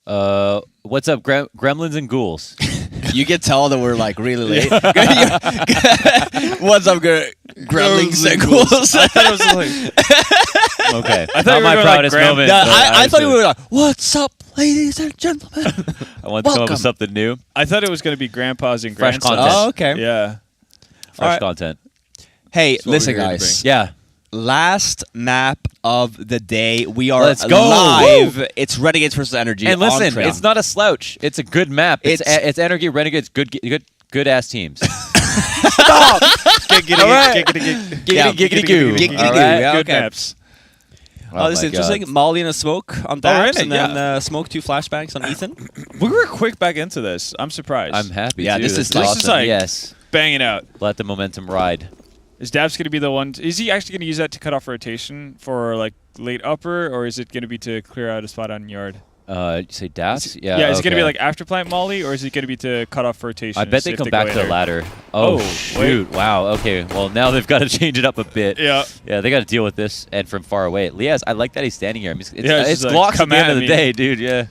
What's up, gremlins and ghouls? You can tell that we're like really late. What's up, gremlins and ghouls? I thought it was like. Okay, I thought not you my were proudest like moment. Yeah, but I thought you honestly, were like, "What's up, ladies and gentlemen?" I want to come up Welcome. with something new, I thought it was going to be grandpas and Fresh grandsons. content. Oh, okay. Yeah. fresh Alright. content. Hey, what listen, we're here to guys. Yeah, Last map of the day. We are Let's go. live. It's Renegades versus NRG. and on listen, Trail. it's not a slouch. It's a good map. It's It's- NRG Renegades, good ass teams. Stop. Giggity, All right. giggity, Yeah, giggity goo. giggity All goo, right. yeah. Good okay. maps. Oh this my is interesting. God. Molly and a smoke on Dax, really? and then smoke 2 flashbangs on Ethan. We were quick back into this. I'm surprised. I'm happy. Yeah, too. this is awesome. This is like- yes. banging out. Let the momentum ride. Is Dabs going to be the one? Is he actually going to use that to cut off rotation for like late upper, or is it going to be to clear out a spot on yard? You say Das? Is it going to be okay. like after plant molly, or is it going to be to cut off rotation? I bet they if come back go to the in? ladder. Oh, Oh, shoot. Wow. Okay. Well, now they've got to change it up a bit. Yeah. Yeah, they got to deal with this and from far away. Liaz, I like that he's standing here. I mean, it's Yeah, it's it's just like, Glocks at come the end at of the me. day, dude. Yeah.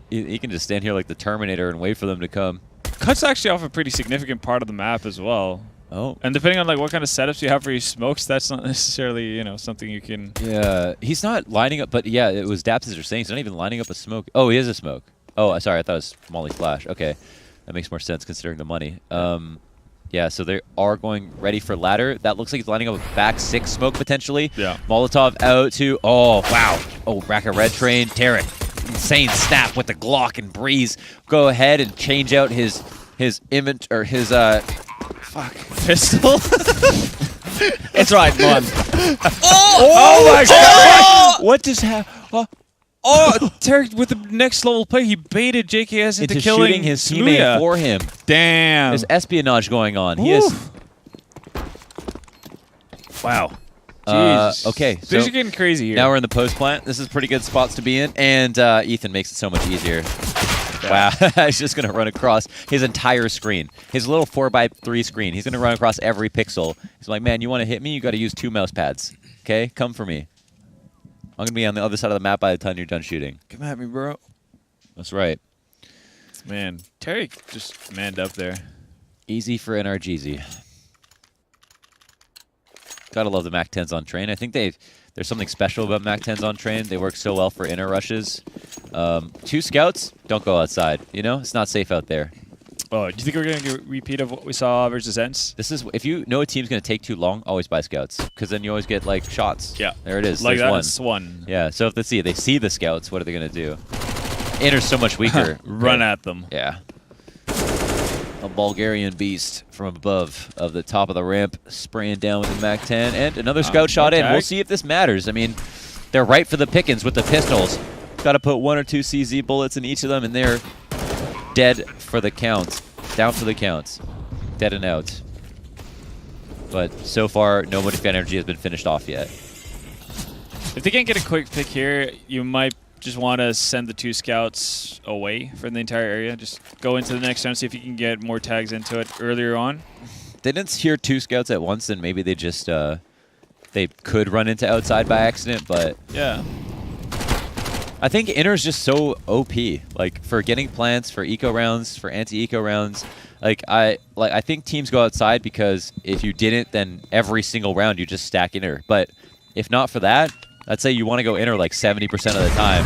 He can just stand here like the Terminator and wait for them to come. Cuts actually off a pretty significant part of the map as well. Oh. And depending on like what kind of setups you have for your smokes, that's not necessarily something you can. Yeah. He's not lining up, but yeah, it was Daps as you're saying. He's not even lining up a smoke. Oh, he is a smoke. Oh, sorry. I thought it was Molly Flash. Okay. That makes more sense considering the money. Yeah, so they are going ready for ladder. That looks like he's lining up a back 6 smoke potentially. Yeah. Molotov out to, oh, wow. Oh, rack a red train. Tarek, insane snap with the Glock and Breeze. Go ahead and change out his Pistol. It's right, man. Oh my god! What just happened? Oh, Tarek with the next level play, he baited JKS into killing shooting his Smuya. teammate for him. Damn. There's espionage going on. He is. Wow. Okay, Things so are getting crazy here. now we're in the post plant. This is pretty good spots to be in, and Ethan makes it so much easier. Wow, he's just gonna run across his entire screen, his little 4x3 screen. He's gonna run across every pixel. He's like, man, you want to hit me? You got to use 2 mouse pads. Okay, come for me. I'm gonna be on the other side of the map by the time you're done shooting. Come at me, bro. That's right. Man, Tarek just manned up there. Easy for NRGZ. Gotta love the Mac 10s on train. I think there's something special about Mac 10s on train. They work so well for inner rushes. 2 scouts, don't go outside. You know, it's not safe out there. Oh, do you think we're going to get a repeat of what we saw versus Ents? This is if you know a team's gonna take too long, always buy scouts because then you always get like shots. Yeah. There it is. Like There's one. that's one. Yeah. So if they see the scouts, what are they gonna do? Inner's so much weaker. Run at them. Yeah. A Bulgarian beast from above of the top of the ramp, spraying down with the Mac 10, and another scout shot in. okay. We'll see if this matters. I mean, they're right for the pickings with the pistols. Got to put 1 or 2 CZ bullets in each of them, and they're dead for the count. Down for the counts. Dead and out. But so far, no Motive Energy has been finished off yet. If they can't get a quick pick here, you might just want to send the 2 scouts away from the entire area. Just go into the next round, see if you can get more tags into it earlier on. They didn't hear 2 scouts at once, and maybe they just they could run into outside by accident, but Yeah. I think Inner's just so OP. Like for getting plants, for eco rounds, for anti-eco rounds. I think teams go outside because if you didn't, then every single round you just stack Inner. But if not for that, I'd say you want to go Inner like 70% of the time.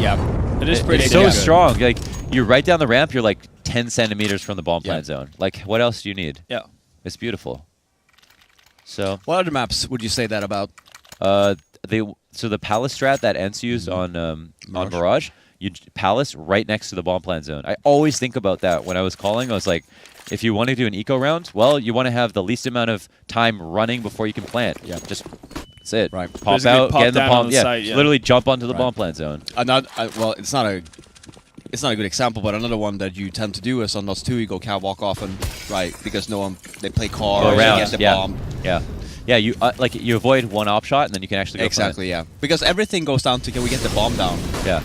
Yeah. It is pretty It's so good. strong. Like you're right down the ramp, you're like 10 centimeters from the bomb plant zone. Like what else do you need? Yeah. It's beautiful. So What other maps would you say that about? so the Palace strat that Ents used on Mirage, Palace right next to the bomb plant zone. I always think about that when I was calling. I was like, if you want to do an eco round, well, you want to have the least amount of time running before you can plant. Yeah, just that's it. Right. Pop Basically out, pop get in the down bomb. on the Yeah, site, yeah. literally jump onto the bomb plant zone. Well, it's not a good example, but another one that you tend to do is on those 2, you go catwalk off and because no one they play car, Go they around. get the Yeah. bomb. Yeah. Yeah, you like you avoid one op shot and then you can actually go Exactly, yeah. Because everything goes down to can we get the bomb down? plant. Yeah.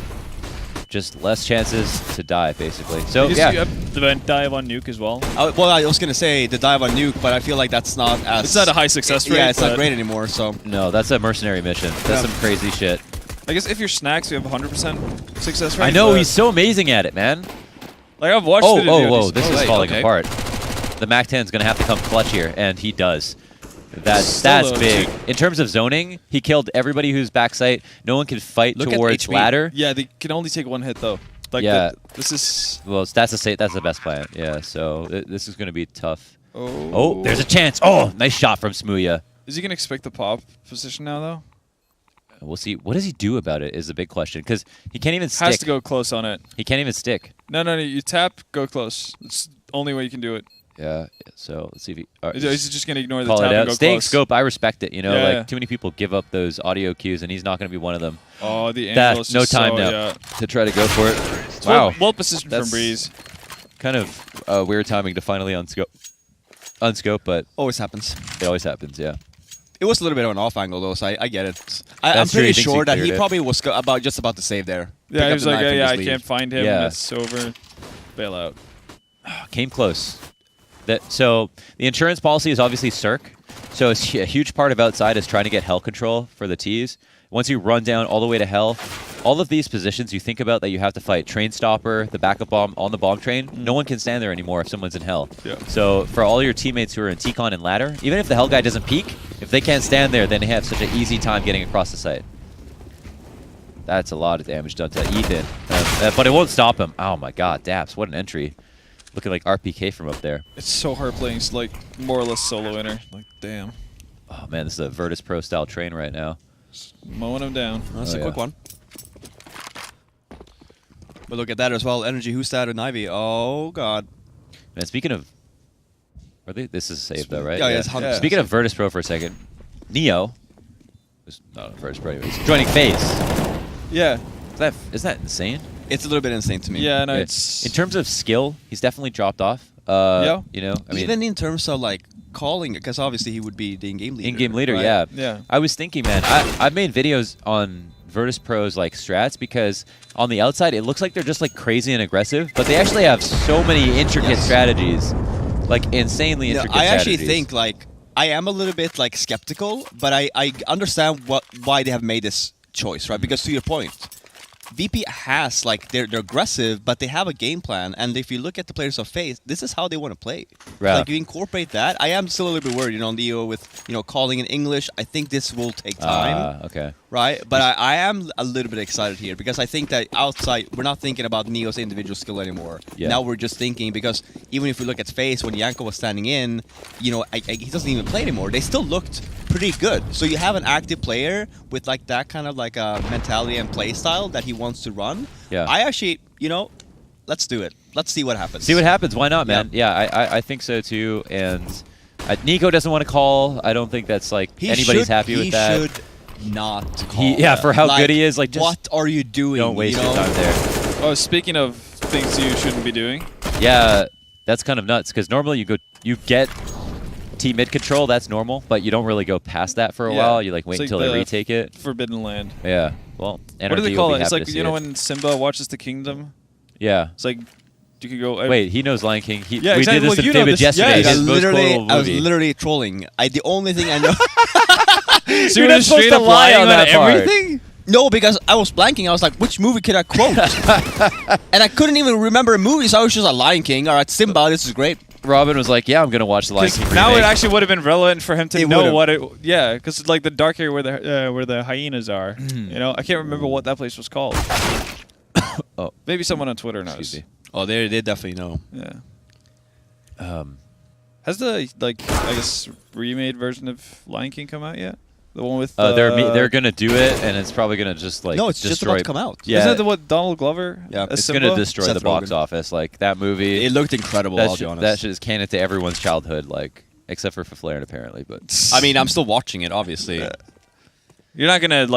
Just less chances to die, basically. So You yeah. have the dive on nuke as well. Well, I was gonna say the dive on nuke, but I feel like that's not as It's not a high success rate. Yeah, it's not but great anymore. So No, that's a mercenary mission. That's Yeah. some crazy shit. I guess if you're Snacks, you have 100% success rate. I know, but, he's so amazing at it, man. Like, I've watched Oh, it. whoa, this is wait, falling okay. apart. The Mac-10's going to have to come clutch here, and he does. That's Still though, big. too. In terms of zoning, he killed everybody who's backside. No one can fight Look at towards HP. ladder. Yeah, they can only take one hit though. Like Yeah. this is. Well, that's the best plan. Yeah, so this is going to be tough. Oh. Oh, there's a chance. Oh, nice shot from Smooya. Is he gonna expect the pop position now though? We'll see. What does he do about it is the big question, because he can't even stick. Has to go close on it. He can't even stick. No. You tap, go close. It's the only way you can do it. Yeah, so let's see if he... Is he just gonna ignore the call tap it and out. go Staying close? scope, I respect it. You know, Yeah, like yeah. too many people give up those audio cues, and he's not going to be one of them. Oh, the angle is That, no just time so, now Yeah. to try to go for it. It's Wow. well positioned That's- from Breeze. Kind of weird timing to finally unscope, but Always happens. it always happens, yeah. It was a little bit of an off angle though, so I get it. I'm That's true, pretty he thinks he sure that cleared he it. probably was just about to save there. Pick Yeah, he up was the like, knife and yeah, just I leave. can't find him. Yeah. It's over. Bail out. Came close. So the insurance policy is obviously Cirque. So it's a huge part of outside is trying to get hell control for the T's. Once you run down all the way to hell, all of these positions you think about that you have to fight, train stopper, the backup bomb on the bomb train, no one can stand there anymore if someone's in hell. Yeah. So for all your teammates who are in T-Con and ladder, even if the hell guy doesn't peek, if they can't stand there, then they have such an easy time getting across the site. That's a lot of damage done to Ethan. But it won't stop him. Oh my god, Daps, what an entry. Looking like RPK from up there. It's so hard playing. It's like more or less solo winner. Like, damn. Oh man, this is a Virtus Pro style train right now. Mowing him down. That's Oh, a quick yeah. one. But look at that as well. Energy, Hustad, and Ivy. Oh god. Man, speaking of, this is safe though, right? Yeah, it's 100%. Speaking of Virtus Pro for a second, Neo, who's not a Virtus Pro anyways, joining FaZe. Yeah. Is that insane? It's a little bit insane to me. Yeah, no, Yeah. it's... In terms of skill, he's definitely dropped off. Yeah. You know, I mean, Even in terms of like calling, because obviously he would be the in-game leader. in-game leader, right? yeah. Yeah. I was thinking, man, I've made videos on Virtus Pro's like strats because on the outside it looks like they're just like crazy and aggressive, but they actually have so many intricate Yes. strategies, like insanely No, intricate I actually strategies. think like I am a little bit like skeptical, but I understand why they have made this choice, right? Because to your point, VP has like they're aggressive, but they have a game plan, and if you look at the players of FaZe, this is how they want to play. Right. Like you incorporate that. I am still a little bit worried, Leo, with calling in English. I think this will take time. Okay. Right, but I am a little bit excited here because I think that outside we're not thinking about Neo's individual skill anymore. Yeah. Now we're just thinking because even if we look at FaZe when Yanko was standing in, he doesn't even play anymore. They still looked pretty good. So you have an active player with like that kind of like a mentality and play style that he wants to run. Yeah. I actually, let's do it. Let's see what happens. See what happens. Why not, man? Yeah, I think so too. And Nico doesn't want to call. I don't think that's like anybody's happy with that. He should not call. For how good he is, like just what are you doing? don't waste your time there. Oh, speaking of things you shouldn't be doing. Yeah, that's kind of nuts because normally you get T mid control. That's normal, but you don't really go past that for a Yeah. while. You like wait It's like until they the retake it. Forbidden Land. Yeah. Well, NRG What do they will call be it? It's happy like, to see it. when Simba watches the kingdom? Yeah. It's like, you could go... Wait, he knows Lion King. Yeah, we exactly. did this Well, in you know Vivid this- yesterday. yeah, his most quotable I was movie. literally trolling. The only thing I know. So You're you're not just supposed straight to up lie lying on on that part. everything? No, because I was blanking. I was like, which movie could I quote? And I couldn't even remember a movie, so I was just a Lion King. All right, Simba, this is great. Robin was like, "Yeah, I'm gonna watch the Lion King." Now it remake." actually would have been relevant for him to It know would've. what it... Yeah, because like the dark area where the hyenas are. I can't remember what that place was called. Oh. Maybe someone on Twitter knows. Excuse me. Oh, they definitely know. Yeah. Has the I guess remade version of Lion King come out yet? The one with they're gonna do it, and it's probably gonna just like No, it's just destroy. about to come out. Yeah, Isn't it what Donald Glover? Yeah. as it's Simba? gonna destroy Seth the box Rogen. office. Like that movie. It looked incredible, that I'll shit, be honest. that shit is canon to everyone's childhood, like except for Flair apparently. But I mean, I'm still watching it, obviously. You're not gonna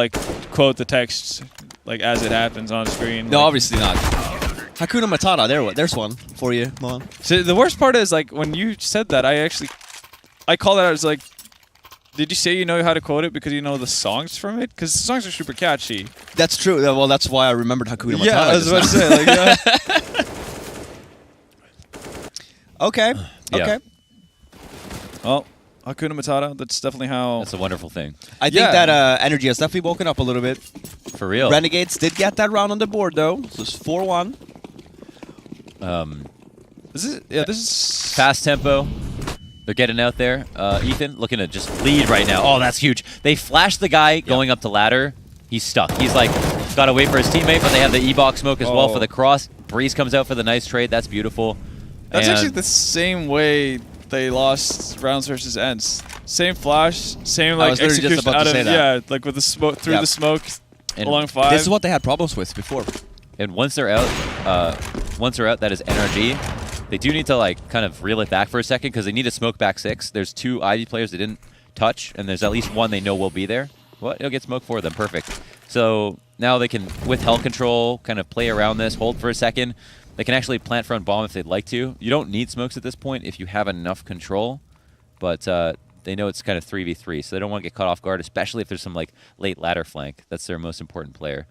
quote the text as it happens on screen. No, obviously not. Hakuna Matata, there's one for you, Mon. So the worst part is when you said that, I called it out as did you say you know how to quote it because you know the songs from it? Because the songs are super catchy. That's true. Well, that's why I remembered Hakuna Matata. Yeah, I was about to say. Okay. Yeah. Okay. Oh, Hakuna Matata. That's definitely how. that's a wonderful thing. I think Yeah. that Energy has definitely woken up a little bit. For real. Renegades did get that round on the board though, so it's 4-1. This is Fast tempo. They're getting out there. Ethan looking to just lead right now. Oh, that's huge. They flashed the guy going up the ladder. He's stuck. He's like, got to wait for his teammate, but they have the E-box smoke as well for the cross. Breeze comes out for the nice trade. That's beautiful. That's And actually the same way they lost rounds versus ends. Same flash, same like was literally just execution about to out of say that. yeah, like with the smoke through the smoke And along 5. This is what they had problems with before. And once they're out, that is NRG. They do need to like kind of reel it back for a second because they need to smoke back 6. There's 2 Ivy players they didn't touch, and there's at least 1 they know will be there. Well, it'll get smoked for them. Perfect. So now they can, with hell control, kind of play around this, hold for a second. They can actually plant front bomb if they'd like to. You don't need smokes at this point if you have enough control, but they know it's kind of 3v3, so they don't want to get caught off guard, especially if there's some like late ladder flank. That's their most important player.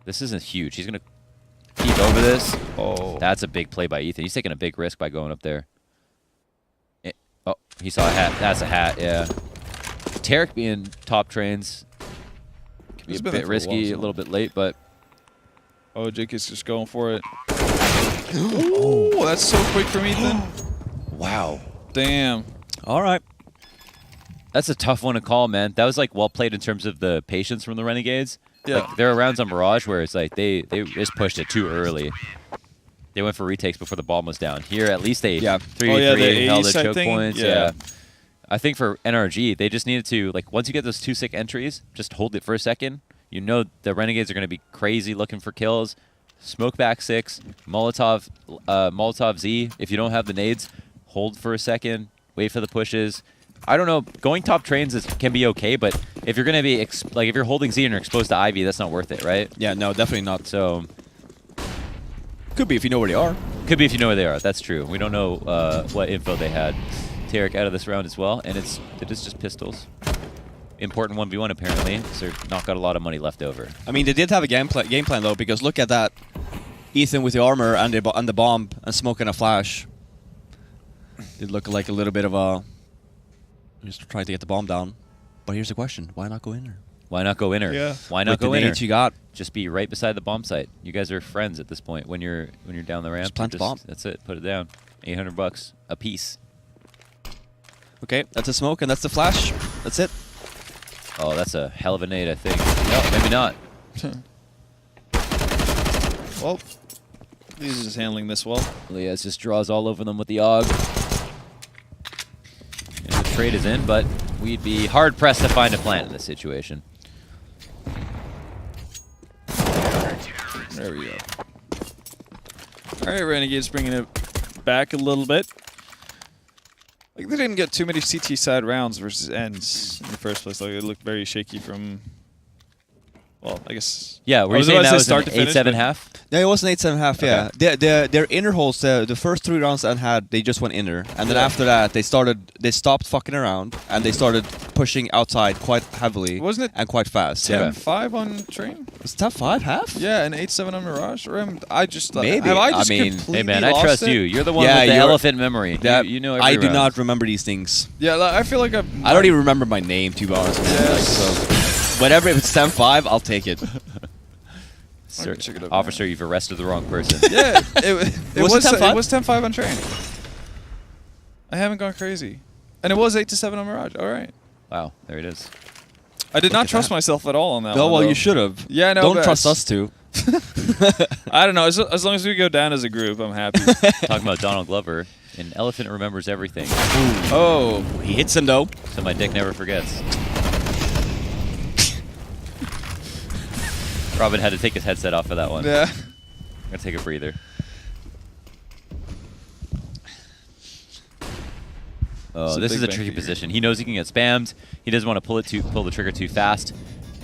This isn't huge. He's going to keep over this. Oh, that's a big play by Ethan. He's taking a big risk by going up there. Oh, he saw a hat. That's a hat, yeah. Tarek being top trains can be a bit risky, a little bit late, but... Oh, Jake is just going for it. Oh, that's so quick from Ethan. Wow. Damn. All right. That's a tough one to call, man. That was like well played in terms of the patience from the Renegades. Yeah. Like, there are rounds on Mirage where it's like they just pushed it too early. They went for retakes before the bomb was down. Here, at least they 3v3 held their choke points. Yeah. I think for NRG, they just needed to, like, once you get those 2 sick entries, just hold it for a second. You know the Renegades are going to be crazy looking for kills. Smoke back 6, Molotov Z. If you don't have the nades, hold for a second, wait for the pushes. I don't know. Going top trains can be okay, but if you're going to be if you're holding Z and you're exposed to Ivy, that's not worth it, right? Yeah, no, definitely not. So Could be if you know where they are. could be if you know where they are. That's true. We don't know what info they had. Tarek out of this round as well, and it is just pistols. Important 1v1 apparently, so they're not got a lot of money left over. I mean, they did have a game plan though, because look at that. Ethan with the armor and the bomb and smoke and a flash. Did look like a little bit of a... Just trying to get the bomb down. But here's the question. Why not go in there? Why not go inner? Yeah. Why not With go the inner? nades you got. Just be right beside the bomb site. You guys are friends at this point. When you're down the ramp, Just plant the bomb. That's it. Put it down. $800 a piece. Okay, that's a smoke and that's the flash. That's it. Oh, that's a hell of a nade, I think. No, maybe not. Well, he's just handling this well. Elias just draws all over them with the AUG. And the trade is in, but we'd be hard pressed to find a plant in this situation. There we go. All right, Renegades bringing it back a little bit. Like, they didn't get too many CT side rounds versus ends in the first place. Like, it looked very shaky from... Well, I guess... Yeah, were I you was saying about to that say was start an to finish, 8-7 but- half? Yeah, it was an 8.5, yeah. Their inner holes, the first 3 rounds that had, they just went inner. And then after that, they stopped fucking around, and they started pushing outside quite heavily. Wasn't it and quite fast. Yeah. 10-5 on train? Was it top 5 half? Yeah, and 8-7 on Mirage? Or I just... Maybe. Have I just I mean, completely Hey, man, I lost trust it? you. You're the one Yeah, with the you're- elephant memory. You know every I do round. not remember these things. Yeah, like, I feel like I don't even remember my name, to be honest. Like, so whatever, if it's 10-5, I'll take it. Sir, check it out, officer, man. you've arrested the wrong person. Yeah, it Was was it 10-5? it was 10-5 on train. I haven't gone crazy. And it was 8-7 on Mirage. All right. Wow, there it is. I did not at trust that. myself at all on that No, one. well, though. you should have. Yeah, no, Don't but trust us too. I don't know. As long as we go down as a group, I'm happy. Talking about Donald Glover, an elephant remembers everything, Oh, He hits him though. so my dick never forgets. Robin had to take his headset off for that one. yeah. I'm gonna take a breather. Oh, It's a this big is a bank tricky here. position. He knows he can get spammed. He doesn't want to pull the trigger too fast,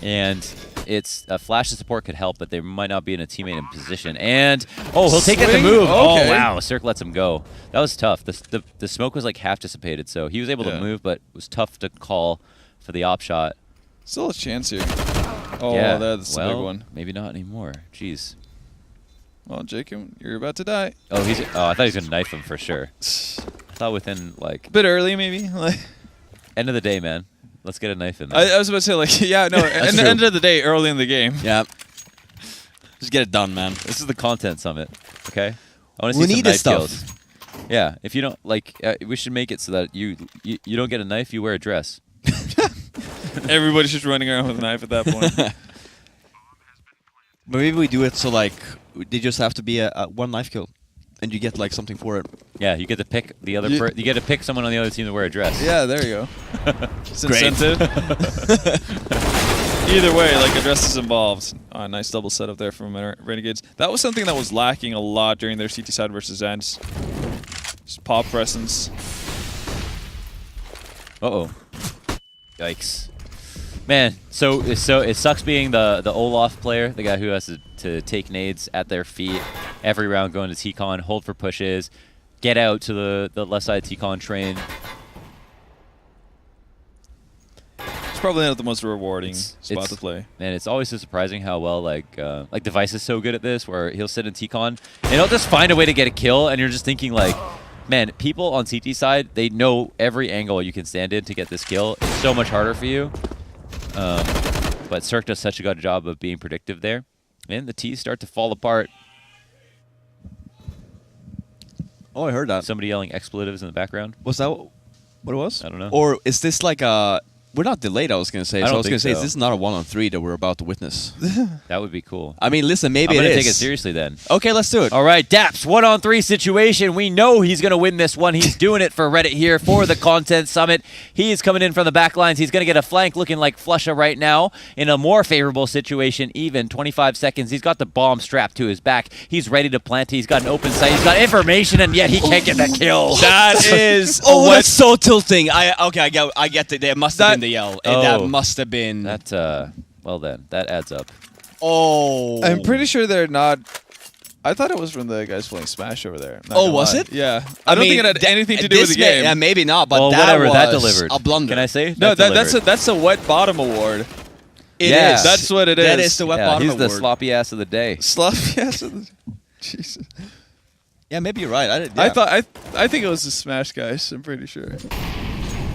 and it's a flash of support could help, but they might not be in a teammate in position. And oh, he'll take it to Swing? move. Okay. Oh wow, Cirque lets him go. That was tough. The smoke was like half dissipated, so he was able to Yeah. move, but it was tough to call for the op shot. Still a chance here. Oh, yeah, that's a well, big one. Maybe not anymore. Jeez. Well, Jacob, you're about to die. Oh, I thought he was gonna knife him for sure. I thought within like Bit early, maybe. Like, end of the day, man. Let's get a knife in there. I was about to say, like, yeah, no. At the end of the day, early in the game. Yeah. Just get it done, man. This is the content summit, okay? I want to We see some need knife this stuff. kills. Yeah, if you don't like, we should make it so that you don't get a knife, you wear a dress. Everybody's just running around with a knife at that point. But maybe we do it so like they just have to be a one knife kill, and you get like something for it. Yeah, you get to pick the other. You- You get to pick someone on the other team to wear a dress. Yeah, there you go. It's Great. incentive. Either way, like a dress is involved. Oh, nice double setup there from Renegades. That was something that was lacking a lot during their CT side versus ends. Just pop presence. Uh-oh. Yikes. Man, so it sucks being the Olaf player, the guy who has to take nades at their feet every round going to T-Con, hold for pushes, get out to the left side T-Con train. It's probably not the most rewarding spot to play. Man, it's always so surprising how well like Device is so good at this, where he'll sit in T-Con and he'll just find a way to get a kill, and you're just thinking like, man, people on CT side, they know every angle you can stand in to get this kill. It's so much harder for you. But Cirque does such a good job of being predictive there. And the T's start to fall apart. Oh, I heard that. Somebody yelling expletives in the background. Was that what it was? I don't know. Or is this like a... We're not delayed, I was going to say. I So I don't was going to think say, so. this is not a 1-on-3 that we're about to witness. That would be cool. I mean, listen, maybe I'm it gonna is. take it seriously then. Okay, let's do it. All right, Daps, 1-on-3 situation. We know he's going to win this one. He's doing it for Reddit here for the Content Summit. He's coming in from the back lines. He's going to get a flank looking like Flusha right now in a more favorable situation, even 25 seconds. He's got the bomb strapped to his back. He's ready to plant. He's got an open sight. He's got information, and yet he can't get that kill. That is Oh, what that's so tilting. Okay, I get it. There must have been the yell. Oh. That must have been... That, well then, that adds up. Oh. I'm pretty sure they're not. I thought it was from the guys playing Smash over there. Not Oh, gonna was lie. it? Yeah. I don't think it had anything to do with the game. Yeah, maybe not, but Well, that whatever, was that delivered. a blunder. Can I say? No, That that's delivered. a wet bottom award. It Yeah. is. That's what it is. That is the wet Yeah, bottom he's the award. sloppy ass of the day. Sloppy ass of the. Jesus. Yeah, maybe you're right. I think it was the Smash guys. I'm pretty sure.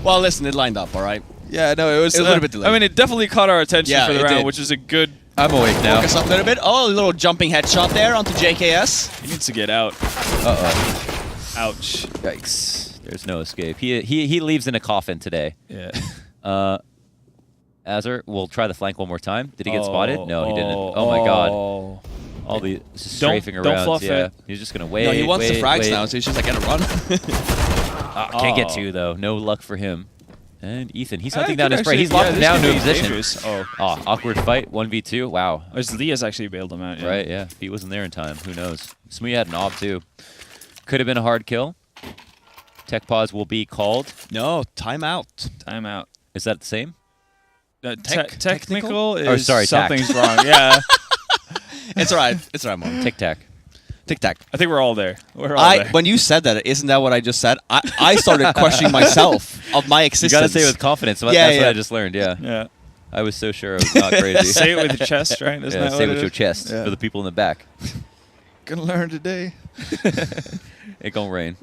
Well, listen, it lined up, all right? Yeah, no, it was It was a little bit delayed. I mean, it definitely caught our attention Yeah, for the it round, did. which is a good. I'm awake now. Focus up a little bit. Oh, a little jumping headshot there onto JKS. He needs to get out. Uh-oh. Ouch. Yikes. There's no escape. He leaves in a coffin today. Yeah. Azur will try the flank one more time. Did he get spotted? No, he didn't. Oh my god. All the strafing don't around. fluff Yeah. it. He's just gonna wait. No, he wants the wait, frags wait. now, so he's just like, gotta run. Can't get two though. No luck for him. And Ethan, he's hunting I down could his prey. actually- He's locking yeah, down this to a could be position. dangerous. Oh. Oh, awkward fight. 1v2. Wow. Leah's actually bailed him out. Yeah. Right, yeah. If he wasn't there in time, who knows? Smoothie had an op too. Could have been a hard kill. Tech pause will be called. No, timeout. Timeout. Is that the same? Technical is Oh, sorry, tack. something's wrong. Yeah. It's all right. It's all right, Mom. Tic tac. Tic tac. I think we're all there. We're all there. When you said that, isn't that what I just said? I started questioning myself of my You existence. gotta say it with confidence. Yeah, That's what yeah. I just learned. Yeah. Yeah. I was so sure I was not crazy. Say it with your chest, right? Isn't Yeah, that say it what with your is? chest Yeah. for the people in the back. Gonna learn today. It gonna rain.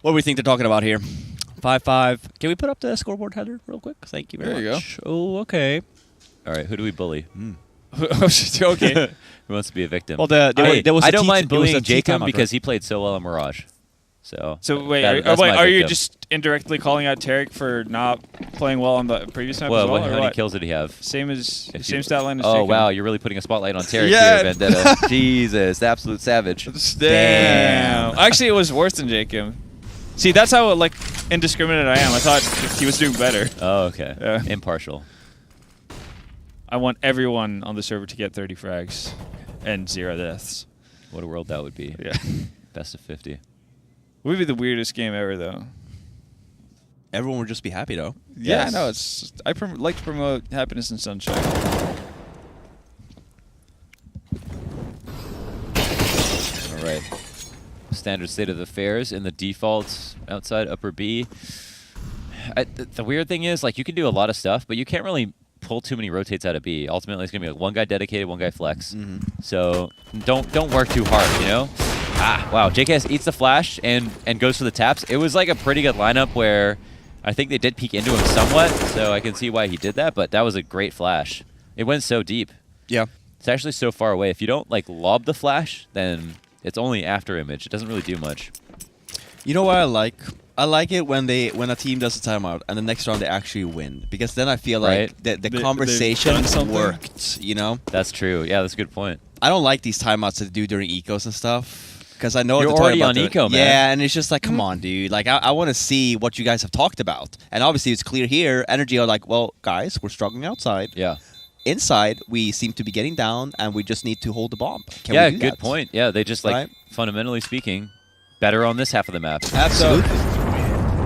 What do we think they're talking about here? 5-5. Can we put up the scoreboard header real quick? Thank you very There you much. Oh, okay. All right, who do we bully? Okay. Who wants to be a victim? Well, Hey, there was I a don't tea- mind there was a bullying tea Jacob timeout, because right? he played so well in Mirage. So So wait, that's my are you victim. just indirectly calling out Tarek for not playing well on the previous map Well, as well? how or many what? kills did he have? Same If same you- stat line as Oh Jacob. wow, you're really putting a spotlight on Tarek Yeah. here, Vendetta. Jesus, the absolute savage. Damn. Actually, it was worse than Jacob. See, that's how like indiscriminate I am. I thought he was doing better. Oh, okay. Yeah. Impartial. I want everyone on the server to get 30 frags and 0 deaths. What a world that would be. Yeah. Best of 50. Would be the weirdest game ever, though. Everyone would just be happy, though. Yeah, Yes. no, it's I like to promote happiness and sunshine. All right. Standard state of affairs in the default outside upper B. The weird thing is, like, you can do a lot of stuff, but you can't really pull too many rotates out of B. Ultimately, it's gonna be like one guy dedicated, one guy flex. So don't work too hard, you know. Wow, JKS eats the flash and goes for the taps. It was like a pretty good lineup where I think they did peek into him somewhat, so I can see why he did that, but that was a great flash. It went so deep. Yeah. It's actually so far away. If you don't like lob the flash, then it's only after image. It doesn't really do much. You know what I like? I like it when a team does a timeout and the next round they actually win, because then I feel like Right. the conversation done something. worked. You know, That's true. Yeah, that's a good point. I don't like these timeouts that they do during ecos and stuff, because I know You're what they're already talking on about doing. eco, man. Yeah, and it's just like, come on, dude. Like, I want to see what you guys have talked about, and obviously it's clear here. NRG are like, well, guys, we're struggling outside. Yeah. Inside, we seem to be getting down, and we just need to hold the bomb. Can Yeah, we do good that? point. Yeah, they just like Right. fundamentally speaking, better on this half of the map. Absolutely.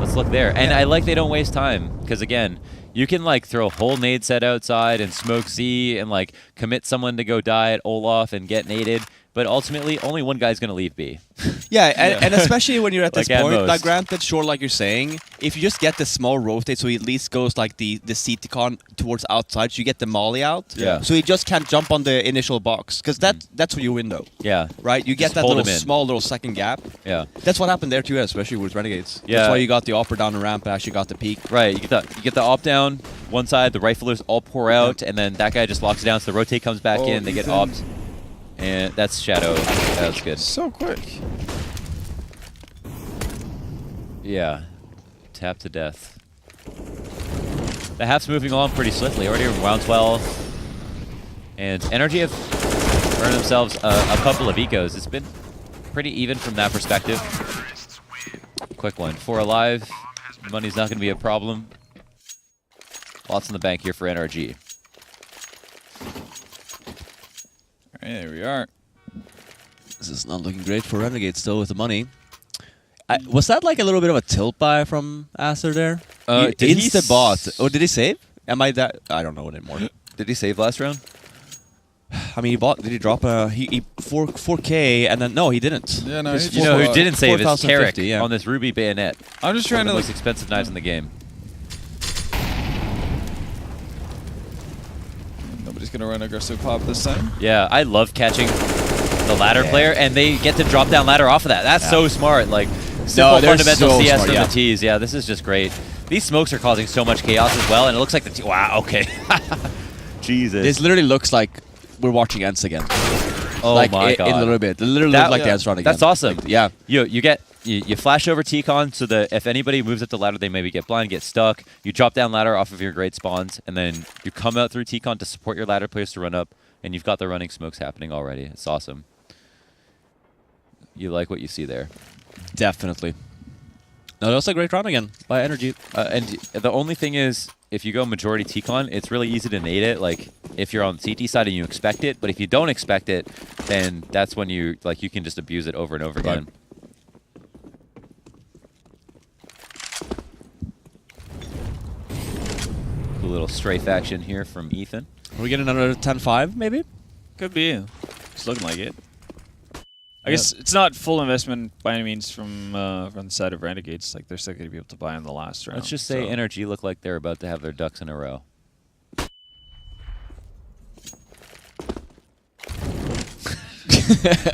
Let's look there. And Yeah. I like they don't waste time, because again, you can like throw a whole nade set outside and smoke Z and like commit someone to go die at Olaf and get naded, but ultimately only one guy's going to leave B. Yeah, and especially when you're at this Like at point, most. like granted, sure, like you're saying, if you just get the small rotate, so he at least goes like the CT con towards outside, so you get the molly out. Yeah. So he just can't jump on the initial box, because that's your window, Yeah. right? You get Just that hold little him in. small little second gap. Yeah. That's what happened there too, especially with Renegades. Yeah. That's why you got the upper down the ramp, actually got the peak. Right, you get the op down one side, the riflers all pour out, and then that guy just locks it down, so the rotate comes back in, they get Ethan. opt, and that's Shadow. That was good. So quick. Yeah, tap to death. The half's moving on pretty swiftly, already in round 12, and NRG have earned themselves a couple of ecos. It's been pretty even from that perspective. Quick one, 4 alive, money's not going to be a problem. Lots in the bank here for NRG. All right, there we are. This is not looking great for Renegades still with the money. Was that like a little bit of a tilt buy from Aster there? Did he Insta bot. Oh, did he save? Am I that? I don't know anymore. Did he save last round? I mean, he bought. Did he drop a 4K and then no, he didn't. Yeah, no, It's he You know who Four- didn't save is 4,050, Carrick yeah. on this Ruby bayonet. I'm just One trying of the to most expensive knives in the game. Nobody's gonna run aggressive pop this time. Yeah, I love catching the ladder Yeah. player, and they get to drop down ladder off of that. That's so smart. Like, simple they're fundamental so CS smart, from yeah. the T's. Yeah, this is just great. These smokes are causing so much chaos as well, and it looks like the T. Wow, okay. Jesus. This literally looks like we're watching Ents again. oh like my in god. a little bit. It literally That- looked like yeah. the Ents run again. That's awesome. Like, yeah. You flash over T-Con so that if anybody moves up the ladder, they maybe get blind, get stuck. You drop down ladder off of your great spawns, and then you come out through T-Con to support your ladder players to run up, and you've got the running smokes happening already. It's awesome. You like what you see there. Definitely. No, that was a great round again by NRG. And the only thing is, if you go majority T-Con, it's really easy to nade it. Like, if you're on the CT side and you expect it, but if you don't expect it, then that's when you can just abuse it over and over Right. again. Cool little strafe action here from Ethan. Are we getting another 10-5 maybe? Could be. It's looking like it. I guess it's not full investment by any means from the side of Renegades. Like, they're still going to be able to buy in the last round. Let's just say so. NRG look like they're about to have their ducks in a row.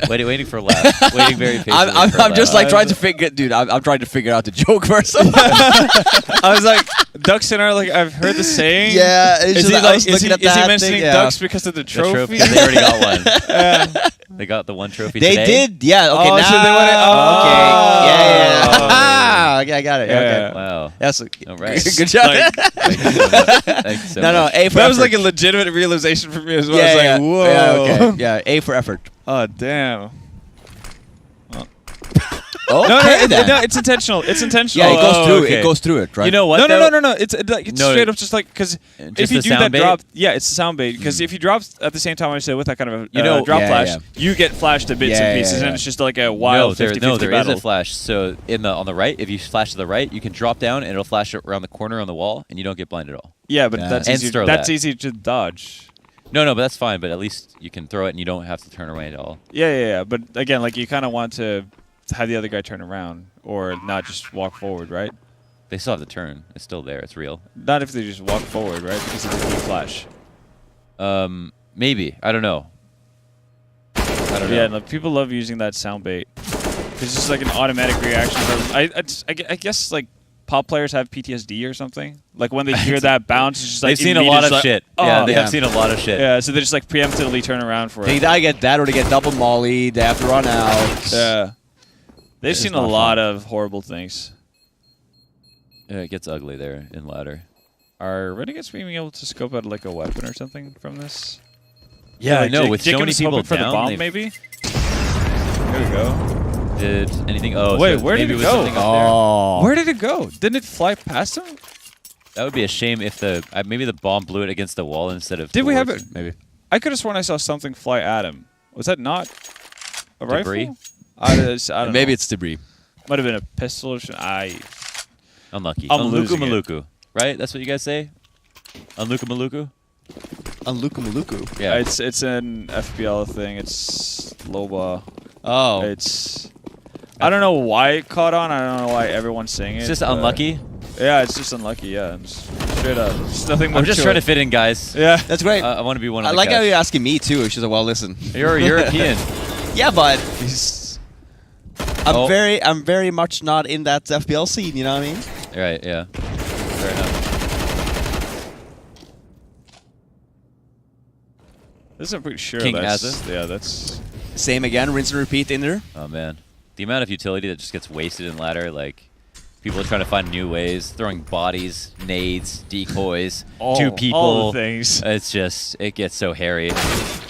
waiting for a laugh. Waiting very patiently. for a I'm just laugh. like trying to figure, dude. I'm trying to figure out the joke first. I was like, ducks in our, like, I've heard the saying. Yeah, it's Is just he, like, I like, was is looking he at that mentioning thing, yeah. ducks because of the The trophy? They already got one. They got the one trophy They today. did, yeah. Okay, Oh, now, so they won it? Oh. okay, yeah. Okay, I got it. Yeah. Okay, Wow. that's All right. good job. Like, Thank you so much. Thank you so no, much. A for that was effort. like a legitimate realization for me as well. yeah, I was yeah, like, whoa. yeah, okay, yeah. A for effort. Oh, damn. Okay, No, then. no, it's intentional. It's intentional. Yeah, it goes Oh, through. okay. It goes through it, right? You know what? No, though? no. It's No, straight up just like, because if Just you the do sound that bait? drop, yeah, it's a sound bait. Because if you drop at the same time, I said with that kind of a drop yeah, flash, yeah. you get flashed to bits Yeah, and yeah, pieces, yeah. and it's just like a wild 50-50 there battle. is a flash. So on the right, if you flash to the right, you can drop down and it'll flash around the corner on the wall, and you don't get blind at all. Yeah, but Yeah. that's And easy. throw That's that. easy to dodge. No, but that's fine. But at least you can throw it, and you don't have to turn away at all. Yeah. But again, like, you kind of want to have the other guy turn around or not just walk forward, right? They still have the turn. It's still there. It's real. Not if they just walk forward, right? Because of the key flash. Maybe. I don't know. Yeah, like, people love using that sound bait. It's just like an automatic reaction. I guess like pop players have PTSD or something. Like when they hear that bounce, it's just like they've seen a lot of like, shit. Oh, Yeah, they have seen a lot of shit. Yeah, so they just like preemptively turn around for They it. either get that or they get double molly. They have to run out. Yeah, they've It's seen a not lot fun. of horrible things. Yeah, it gets ugly there in ladder. Are Renegades being able to scope out like a weapon or something from this? Yeah, I like, know. With so many Jacob's people hoping for down, the bomb, they've- maybe. There we go. Did anything? Oh, Wait, so where did maybe it was go? something up Oh. Where did it go? Didn't it fly past him? there? That would be a shame if the maybe the bomb blew it against the wall instead of. Did we have towards it? Maybe. I could have sworn I saw something fly at him. Was that not a Debris? rifle? I don't Maybe know. it's debris. Might have been a pistol or something. Unlucky. I'm Unluku losing it. Maluku. Right? That's what you guys say? Unluku Maluku? Unluku Maluku. Yeah. It's an FPL thing. It's Loba. Oh. It's. I don't know why it caught on. I don't know why everyone's saying it. It's just but- unlucky. Yeah, it's just unlucky. Yeah, it's straight up. There's nothing more. I'm just to trying to it. fit in, guys. Yeah. That's great. I want to be one of I the like how guys. you're asking me too. She's like, well, listen. You're a European. Yeah, but I'm Oh. very much not in that FPL scene. You know what I mean? Right, yeah. Fair enough. This I'm pretty sure. King that's, Azza? Yeah, that's. Same again. Rinse and repeat in there. Oh, man. The amount of utility that just gets wasted in ladder, like, people are trying to find new ways, throwing bodies, nades, decoys, two people. All the things. It's just, it gets so hairy.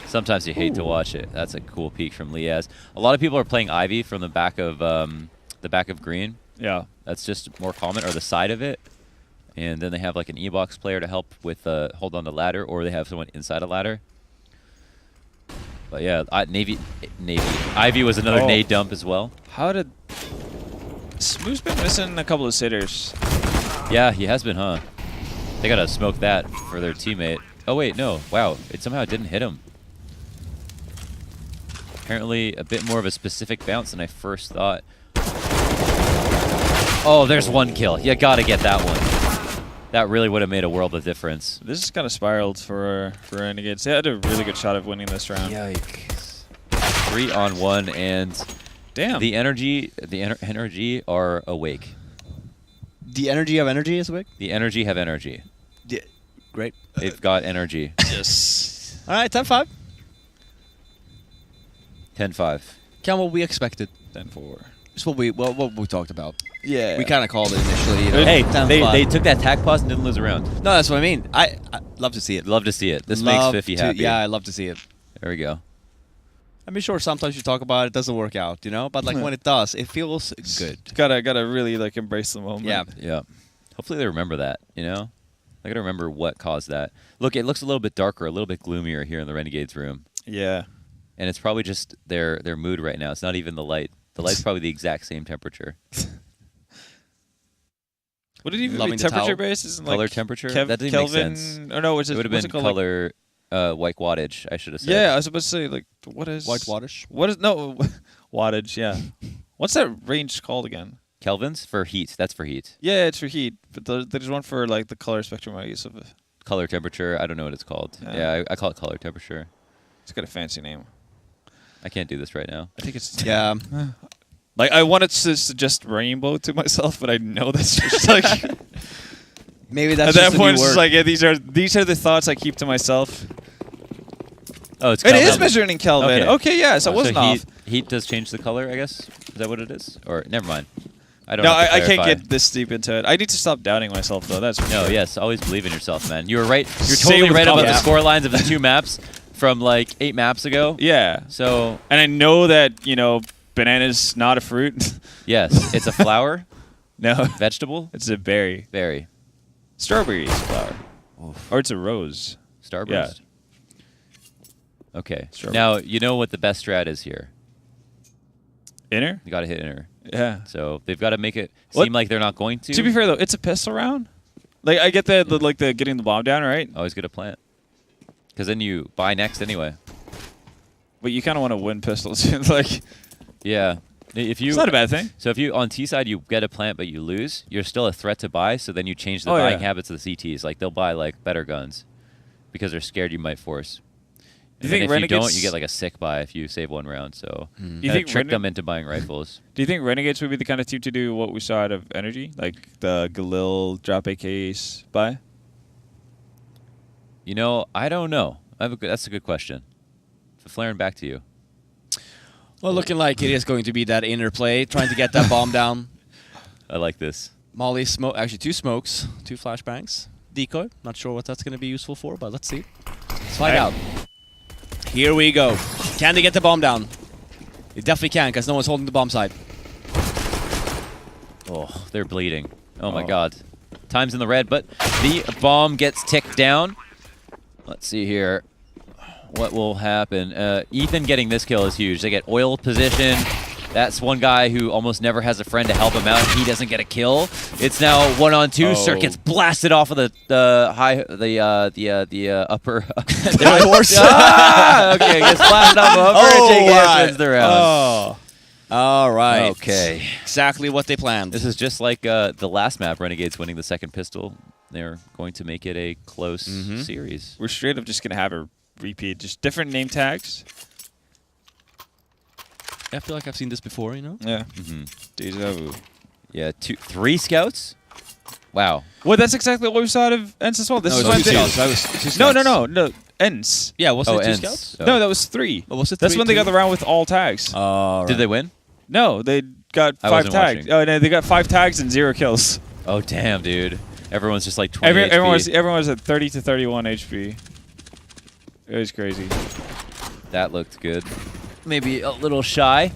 Sometimes you hate to watch it. That's a cool peek from Liaz. A lot of people are playing Ivy from the back of green. Yeah. That's just more common, or the side of it. And then they have like an E-box player to help with hold on to ladder, or they have someone inside a ladder. But yeah, Navy. Ivy was another Oh. nade dump as well. How did? Smooth's been missing a couple of sitters. Yeah, he has been, huh? They gotta smoke that for their teammate. Oh wait, no. Wow, it somehow didn't hit him. Apparently a bit more of a specific bounce than I first thought. Oh, there's one kill. You gotta get that one. That really would have made a world of difference. This is kind of spiraled for Renegades. They had a really good shot of winning this round. Yikes. 3-on-1, and Damn. the NRG are awake. The energy of energy is big. The NRG have energy. Yeah. Great. They've got energy. Yes. All right, 10-5. 10-5. Kind of what we expected. 10-4. It's what we talked about. Yeah. We kind of called it initially. You know, Hey, 10-5. they took that tack pause and didn't lose a round. No, that's what I mean. I love to see it. Love to see it. This Love makes 50 to- happy. Yeah, I love to see it. There we go. I mean, sure, sometimes you talk about it, doesn't work out, you know? But like when it does, it feels good. Gotta really like embrace the moment. Yeah. Yeah. Hopefully they remember that, you know? I gotta remember what caused that. Look, it looks a little bit darker, a little bit gloomier here in the Renegades room. Yeah. And it's probably just their mood right now. It's not even the light. The light's probably the exact same temperature. Would it even Loving be the towel. temperature based? Isn't Color like temperature? Kev- That didn't Kelvin, make sense. Or no, what's It would have what's been called, like- color white wattage, I should have said. Yeah, I was supposed to say like what is White wattage. What is no wattage? Yeah. What's that range called again? Kelvins for heat. That's for heat. Yeah, it's for heat, but there's one for like the color spectrum I use of it. Color temperature, I don't know what it's called. Yeah. Yeah, I call it color temperature. It's got a fancy name. I can't do this right now. I think it's Yeah. Like I wanted to suggest rainbow to myself, but I know that's just like Maybe that's at that just a point new it's word. just like yeah, these are the thoughts I keep to myself. Oh, it's It Kelvin. is measured in Kelvin. Okay, yeah, so I wasn't heat, off. Heat does change the color, I guess. Is that what it is? Or never mind. I don't. No, have to I can't clarify. get this deep into it. I need to stop doubting myself though. That's for No, sure. yes, always believe in yourself, man. You were right. You're Say it totally with right about the confidence. score lines of the two maps from like 8 maps ago. Yeah. So And I know that, banana's not a fruit. yes, it's a flower, No. vegetable, It's a berry. berry, Strawberry is a flower. Or it's a rose. starburst. Okay. Strawberry. Now you know what the best strat is here. Inner? You got to hit inner. Yeah. So they've got to make it What? seem like they're not going to. To be fair though, it's a pistol round. Like I get the getting the bomb down, right? Always get a plant. Because then you buy next anyway. But you kind of want to win pistols. Like Yeah. If you it's not a bad thing. So if you on T side you get a plant but you lose, you're still a threat to buy. So then you change the Oh, buying yeah. habits of the CTs. Like they'll buy like better guns because they're scared you might force. Do you think if Renegades? you don't, you get like a sick buy if you save one round. So Do you think trick them into buying rifles. Do you think Renegades would be the kind of team to do what we saw out of NRG, like the Galil drop AKs buy? You know, I don't know. That's a good question. So Flaren, back to you. Well, looking like it is going to be that interplay, trying to get that bomb down. I like this. Molly smoke, actually 2 smokes, 2 flashbangs. Decoy, not sure what that's going to be useful for, but let's see. Let's find out. Here we go. Can they get the bomb down? They definitely can, because no one's holding the bomb side. Oh, they're bleeding. Oh my god. Time's in the red, but the bomb gets ticked down. Let's see here. What will happen? Ethan getting this kill is huge. They get oil position. That's one guy who almost never has a friend to help him out. He doesn't get a kill. It's now 1-on-2. Circ gets blasted off of the upper. High horse. Okay, gets blasted off the upper. And Jake wins the round. Oh. All right. Okay. Exactly what they planned. This is just like the last map, Renegades winning the second pistol. They're going to make it a close series. We're straight up just gonna have a repeat, just different name tags. I feel like I've seen this before, you know? Yeah. Deja vu. Yeah, 3 scouts? Wow. Well, that's exactly what we saw out of ENS as well. This No, is it when was 2 scouts. That was 2 scouts. No. ENS. Yeah, was it 2 Ents. scouts? Oh. No, that was 3. Oh, was it That's 3 when they too? got the round with all tags. Did they win? No, they got I 5 wasn't tags. watching. Oh no, they got 5 tags and 0 kills. Oh, damn, dude. Everyone's just like 20 HP. Everyone was at 30 to 31 HP. It was crazy. That looked good. Maybe a little shy.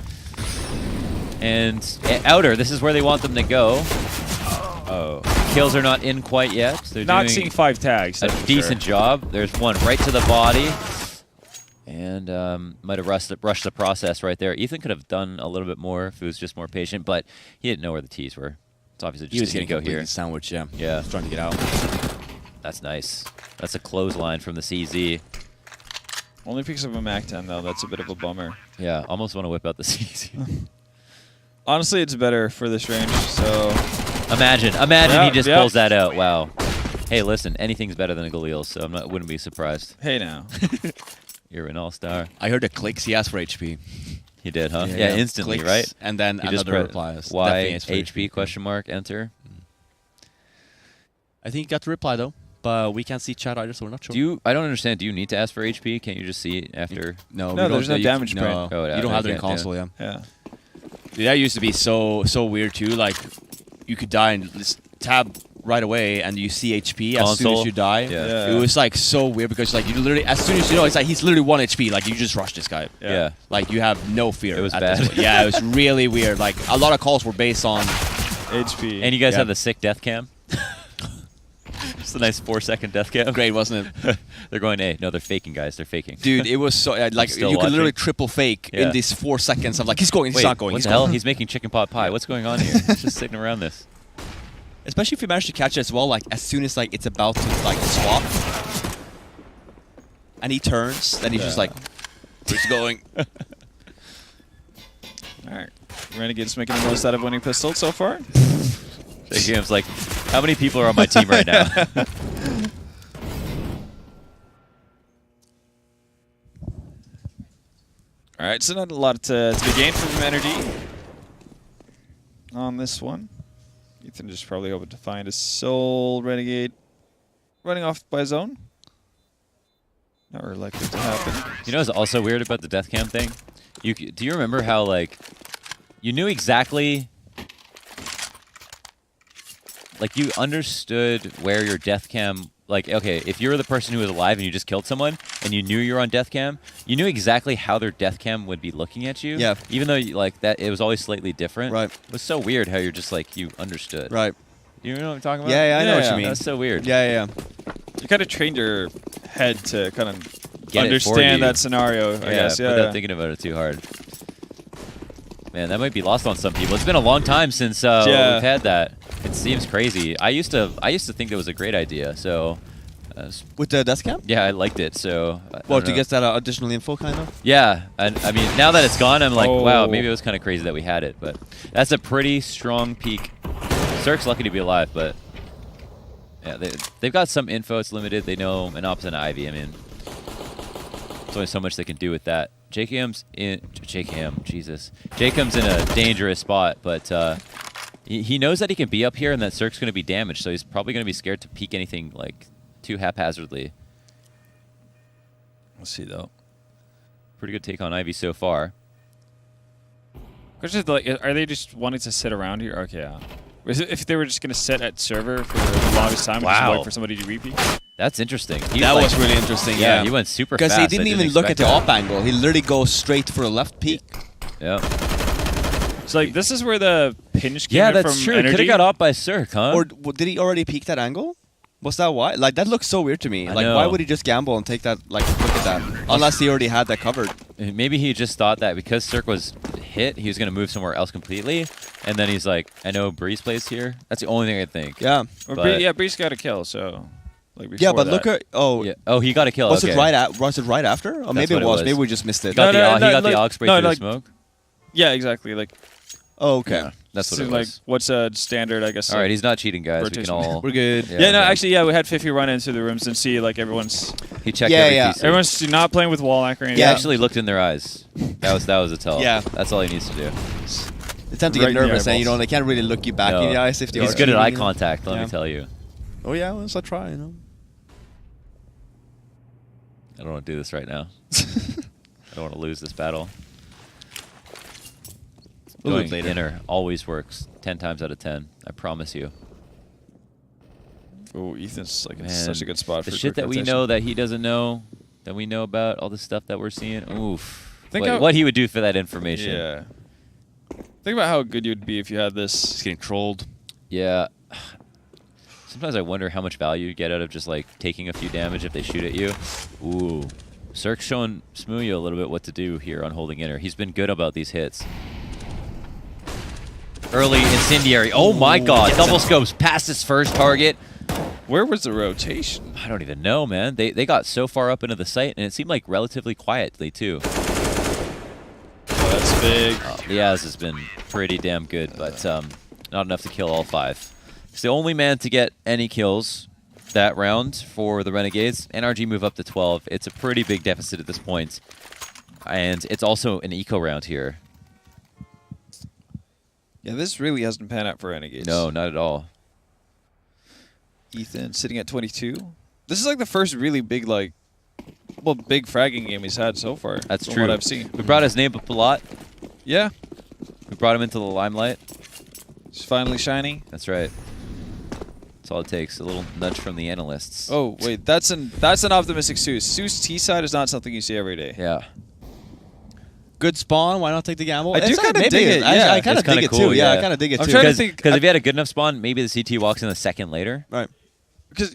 And outer, this is where they want them to go. Oh, kills are not in quite yet. They're Not doing seeing 5 tags. a that's for decent sure. job. There's one right to the body. And might have rushed the process right there. Ethan could have done a little bit more if he was just more patient, but he didn't know where the T's were. It's obviously just He was going getting to go here. sandwich, yeah. Yeah. Trying to get out. That's nice. That's a clothesline from the CZ. Only picks up a MAC-10 though. That's a bit of a bummer. Yeah, almost want to whip out the CZ. Honestly, it's better for this range. So Imagine Yeah, he just yeah. pulls that out. Wow. Hey, listen, anything's better than a Galil, so wouldn't be surprised. hey now. You're an all-star. I heard the clicks. He asked for HP. He did, huh? Yeah, instantly, Clicks, right? And then He just another pressed reply. is Y definitely asked for HP question mark enter. I think he got the reply though, but we can't see chat either, so we're not sure. I don't understand. Do you need to ask for HP? Can't you just see it after? No, No, we there's don't- no you- damage print. No, Oh, yeah, you don't have that in okay, yeah. console, yeah. Yeah. Dude, that used to be so weird too. Like, you could die and just tab right away, and you see HP as soon Console? as you die. Yeah. It was like so weird because like you literally, as soon as you know, it's like he's literally 1 HP. Like you just rush this guy. Yeah. Like you have no fear. It was at this bad. point. Yeah, it was really weird. Like a lot of calls were based on. HP. And you guys Yeah. have the sick death cam? Just a nice 4-second death cam. Great, wasn't it? They're going, hey, no, they're faking, guys. They're faking. Dude, it was so like you still could literally watching. triple fake Yeah. in these 4 seconds of like he's going, he's Wait, not going, what he's the hell? going. He's making chicken pot pie. What's going on here? He's just sitting around this. Especially if you manage to catch it as well, like as soon as like it's about to like swap, and he turns, then he's just like, where's he going? All right. Renegades making the most out of winning pistol so far. The game's like, how many people are on my team right now? All right, so not a lot to be gained from NRG on this one. Ethan just probably hoping to find a soul Renegade running off by zone. Not really likely to happen. You know what's also weird about the death cam thing? Do you remember how, like, you knew exactly... Like, you understood where your death cam... Like, okay, if you were the person who was alive and you just killed someone and you knew you were on death cam, you knew exactly how their death cam would be looking at you. Yeah. Even though, like, that it was always slightly different. Right. It was so weird how you're just, like, you understood. Right. You know what I'm talking about? Yeah, I know what you Yeah. mean. That's so weird. Yeah. You kind of trained your head to kind of Get it for understand you. that scenario, I guess. Yeah. without thinking about it too hard. Man, that might be lost on some people. It's been a long time since we've had that. It seems crazy. I used to think that was a great idea. So, With the death cam? yeah, I liked it. So, I Well, don't to know. get that additional info, kind of. Yeah, and I mean, now that it's gone, I'm like, wow, Oh. maybe it was kind of crazy that we had it. But that's a pretty strong peak. Cirque's lucky to be alive, but yeah, they've got some info. It's limited. They know an opposite Ivy. I mean, There's only so much they can do with that. JKM's in Jesus. Jacob's in a dangerous spot, but he knows that he can be up here and that Cirque's going to be damaged, so he's probably going to be scared to peek anything like too haphazardly. Let's see though. Pretty good take on Ivy so far. Question is, like, are they just wanting to sit around here? Okay, yeah. If they were just going to sit at server for the longest time and just wait for somebody to repeat? That's interesting. That was really interesting, yeah. He went super fast. Because he didn't even look at the op angle. He literally goes straight for a left peek. Yeah. So, like, this is where the pinch came Yeah, in that's from true. NRG. Could have got off by Cirque, huh? Or did he already peek that angle? Was that why? Like, that looks so weird to me. I Like, know. why would he just gamble and take that, like, look at that? Unless he already had that covered. Maybe he just thought that because Cirque was hit, he was going to move somewhere else completely. And then he's like, I know Breeze plays here. That's the only thing I think. Yeah. Yeah, Breeze got a kill, so... Like Yeah, but that. look at... Oh, Yeah. Oh, he got a kill. was okay. it right after? Or That's maybe what it it was. was. Maybe we just missed it. He got the like- aux spray no, through the like- smoke. Yeah, exactly. Like, Oh, okay. Yeah, that's what so, it like, was. what's a standard, I guess? All right, he's not cheating, guys. We can rotation. all... We're good. Yeah, no, man. actually, yeah, we had Fifi run into the rooms and see, like, everyone's He checked Yeah, every yeah. piece. everyone's not playing with wall hack or anything. He Yeah. actually looked in their eyes. That was a tell. Yeah. That's all he needs to do. They tend to Right get in the nervous and, eyeballs. they can't really look you back No. in the eyes if they He's are good at cheating, eye contact, let Yeah. me tell you. Oh, yeah, let's try, I don't want to do this right now. I don't want to lose this battle. We'll do it Going later. inner always works 10 times out of 10. I promise you. Oh, Ethan's, like, in Man, such a good spot for the shit quick that we rotation. know that he doesn't know, that we know about, all the stuff that we're seeing. Oof. Think What- how- what he would do for that information. Yeah. Think about how good you'd be if you had Just this. getting trolled. Yeah. Sometimes I wonder how much value you get out of just like taking a few damage if they shoot at you. Ooh. Cirque's showing Smooya a little bit what to do here on holding inner. He's been good about these hits. Early incendiary. Oh my god. Double scopes past his first target. Where was the rotation? I don't even know, man. They got so far up into the site, and it seemed like relatively quietly, too. Oh, that's big. The Az has been pretty damn good, but not enough to kill all 5. He's the only man to get any kills that round for the Renegades. NRG move up to 12. It's a pretty big deficit at this point. And it's also an eco round here. Yeah, this really hasn't panned out for Renegades. No, not at all. Ethan sitting at 22. This is like the first really big, like, well, big fragging game he's had so far. That's from true. what I've seen. We brought his name up a lot. Yeah, We brought him into the limelight. it's finally shining. That's right. That's all it takes. A little nudge from the analysts. Oh wait, that's an optimistic Zeus. Zeus T side is not something you see every day. Yeah. Good spawn. Why not take the gamble? I do It's kinda maybe dig it, I yeah. kind It's of kinda dig it cool, too. Yeah, I yeah. kind of dig it I'm too. trying to Because think- if he had a good enough spawn, maybe the CT walks in a second later. Right. Because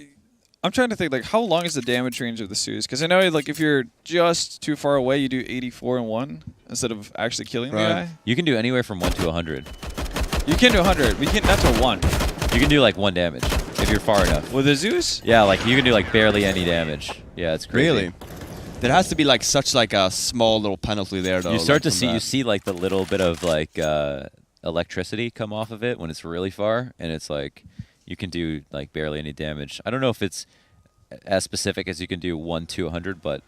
I'm trying to think, like, how long is the damage range of the Zeus? Because I know, like, if you're just too far away, you do 84 and 1 instead of actually killing the Right. guy. You can do anywhere from 1 to 100. You can do 100. We can't. That's a 1 You can do like 1 damage if you're far enough. with a Zeus. Yeah, like you can do like barely any damage. Yeah, it's crazy. Really? There has to be like such like a small little penalty there, though. You start to like, from see that. you see like the little bit of like electricity come off of it when it's really far, and it's like you can do like barely any damage. I don't know if it's as specific as you can do 1 to 100, but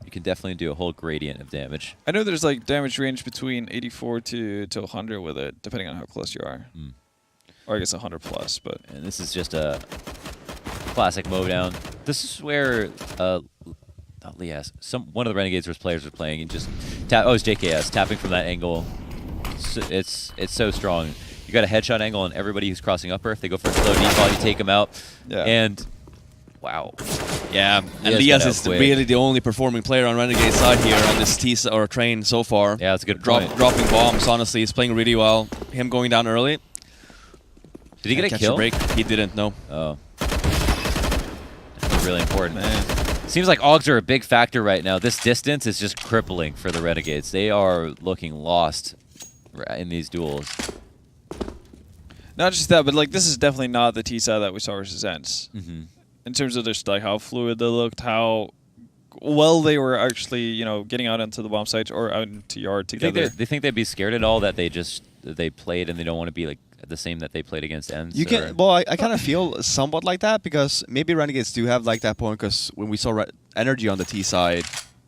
you can definitely do a whole gradient of damage. I know there's like damage range between 84 to 100 with it, depending on how close you are. Mm. Or I guess 100 plus, but And this is just a classic mowdown. This is where not Lias, one of the Renegades players was playing and just tap. Oh, it's JKS tapping from that angle. It's so strong. You got a headshot angle on everybody who's crossing upper. If they go for a slow default, you take them out. Yeah. And wow. Yeah, and Lias Lias got is outquick. really the only performing player on Renegade side here on this T or train so far. Yeah, that's a good point. Dropping bombs, honestly, he's playing really well. Him going down early. Did he get a catch kill? break? He didn't, no. Oh. That's really important. man. Seems like Augs are a big factor right now. This distance is just crippling for the Renegades. They are looking lost in these duels. Not just that, but like this is definitely not the T side that we saw versus Ents. Mm-hmm. In terms of just like how fluid they looked, how well they were actually, you know, getting out into the bomb sites or out into yard together. They think they'd be scared at all that they played and they don't want to be like the same that they played against Ends? You can. Well, I kind of feel somewhat like that because maybe Renegades do have like that point because when we saw NRG on the T side,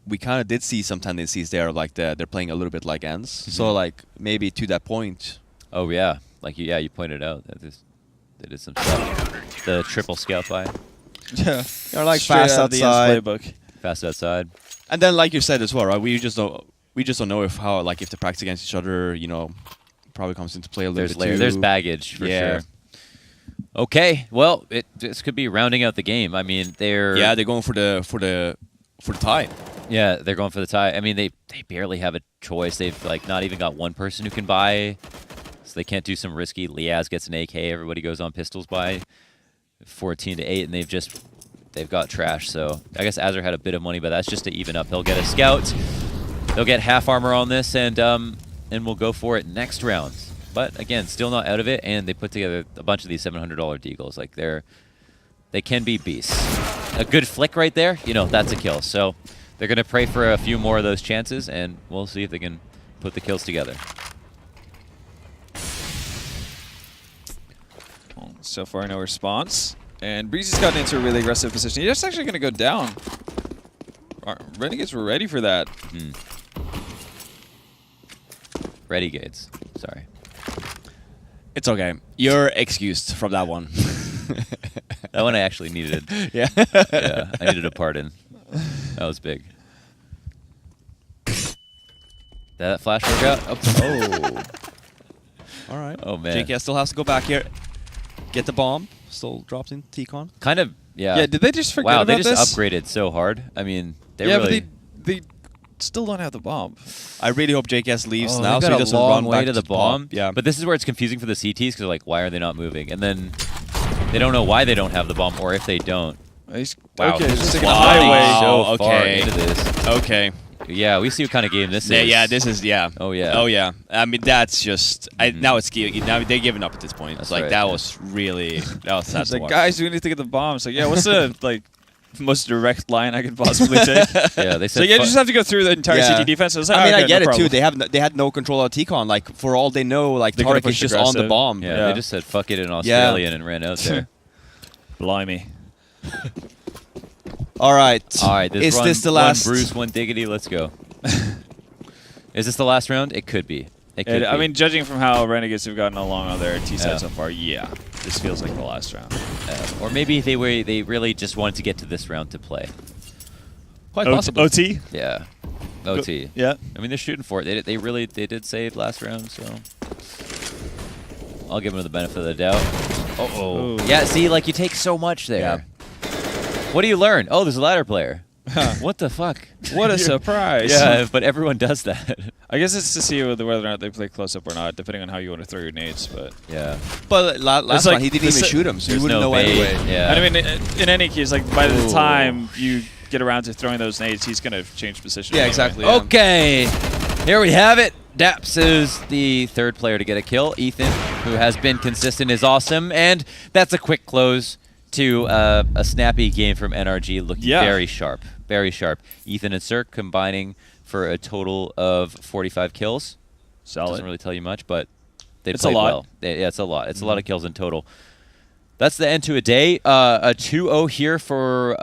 we kind of did see some tendencies there, like they're playing a little bit like ends. So like maybe to that point. Oh yeah, like you pointed out that they did some stuff. The triple scout by, Yeah. They're like Straight fast out of the outside. Ends playbook. fast outside. And then, like you said as well, right? We just don't know if the practice against each other, probably comes into play a little bit too. There's baggage for Yeah. sure. Okay, well, this could be rounding out the game. I mean, they're going for the tie. Yeah, they're going for the tie. I mean, they barely have a choice. They've like not even got one person who can buy, so they can't do some risky. Liaz gets an AK. Everybody goes on pistols by 14-8, and they've got trash. So I guess Azur had a bit of money, but that's just to even up. He'll get a scout. They'll get half armor on this, and we'll go for it next round. But again, still not out of it, and they put together a bunch of these $700 deagles. Like they can be beasts. A good flick right there, that's a kill. So they're gonna pray for a few more of those chances, and we'll see if they can put the kills together. So far, no response. And Breezy's gotten into a really aggressive position. He's actually going to go down. Renegades were ready for that. Renegades. Sorry. It's okay. You're excused from that one. That one I actually needed. Yeah. Yeah, I needed a pardon. That was big. That flash work out? Oh. All right. Oh, man. JKS still has to go back here. Get the bomb. Still drops in T-Con. Kind of, yeah. Yeah, did they just forget wow, about they just this? upgraded so hard. I mean, they yeah, really... but they still don't have the bomb. I really hope JKS leaves Oh, now they've so got he a doesn't long run way back to the bomb. Yeah. But this is where it's confusing for the CTs because they're like, why are they not moving? And then they don't know why they don't have the bomb or if they don't. Wow, Okay, this just is taking the sliding highway. so Oh, far okay. into this. Okay. Yeah, we see what kind of game this is. Yeah, this is, yeah. Oh, yeah. Oh, yeah. I mean, that's just, now it's, now they're giving up at this point. That's It's like, right, that yeah. was really, that was sad It's to like, watch. guys, we need to get the bomb. It's like, yeah, what's the most direct line I could possibly take? Yeah, they So said you just have to go through the entire Yeah. CT defense. I was like, I mean, okay, I get no it too. problem. They had no control of T-Con. Like, for all they know, like, They could've Tarek is pushed just on the aggressive. bomb. Yeah, Yeah. they just said fuck it in Australian and ran out there. Blimey. All right. All right, this Is run, this the last? one Bruce, one Diggity, let's go. Is this the last round? It could be. It could I be. mean, judging from how Renegades have gotten along on their T side Yeah. so far, yeah, this feels like the last round. Or maybe they really just wanted to get to this round to play. Quite possible. OT? Yeah. OT. Yeah. I mean, they're shooting for it. They did say last round, so I'll give them the benefit of the doubt. Oh. Yeah, see, like you take so much there. Yeah. What do you learn? Oh, there's a ladder player. What the fuck? What a surprise. Yeah, but everyone does that. I guess it's to see whether or not they play close up or not, depending on how you want to throw your nades. But Yeah. But last like one, he didn't the even se- shoot him, so you There's wouldn't no know bait. anyway. Yeah. and I mean, in any case, like by the Ooh. time you get around to throwing those nades, he's gonna change position. Yeah, anyway. exactly. Yeah. Okay, here we have it. Daps is the third player to get a kill. Ethan, who has been consistent, is awesome. And that's a quick close to a snappy game from NRG. Looked Yeah. very sharp. Very sharp. Ethan and Cirque combining for a total of 45 kills. Solid. Doesn't really tell you much, but they It's a played lot. well. Yeah, it's a lot. It's a lot of kills in total. That's the end to a day. A 2-0 here for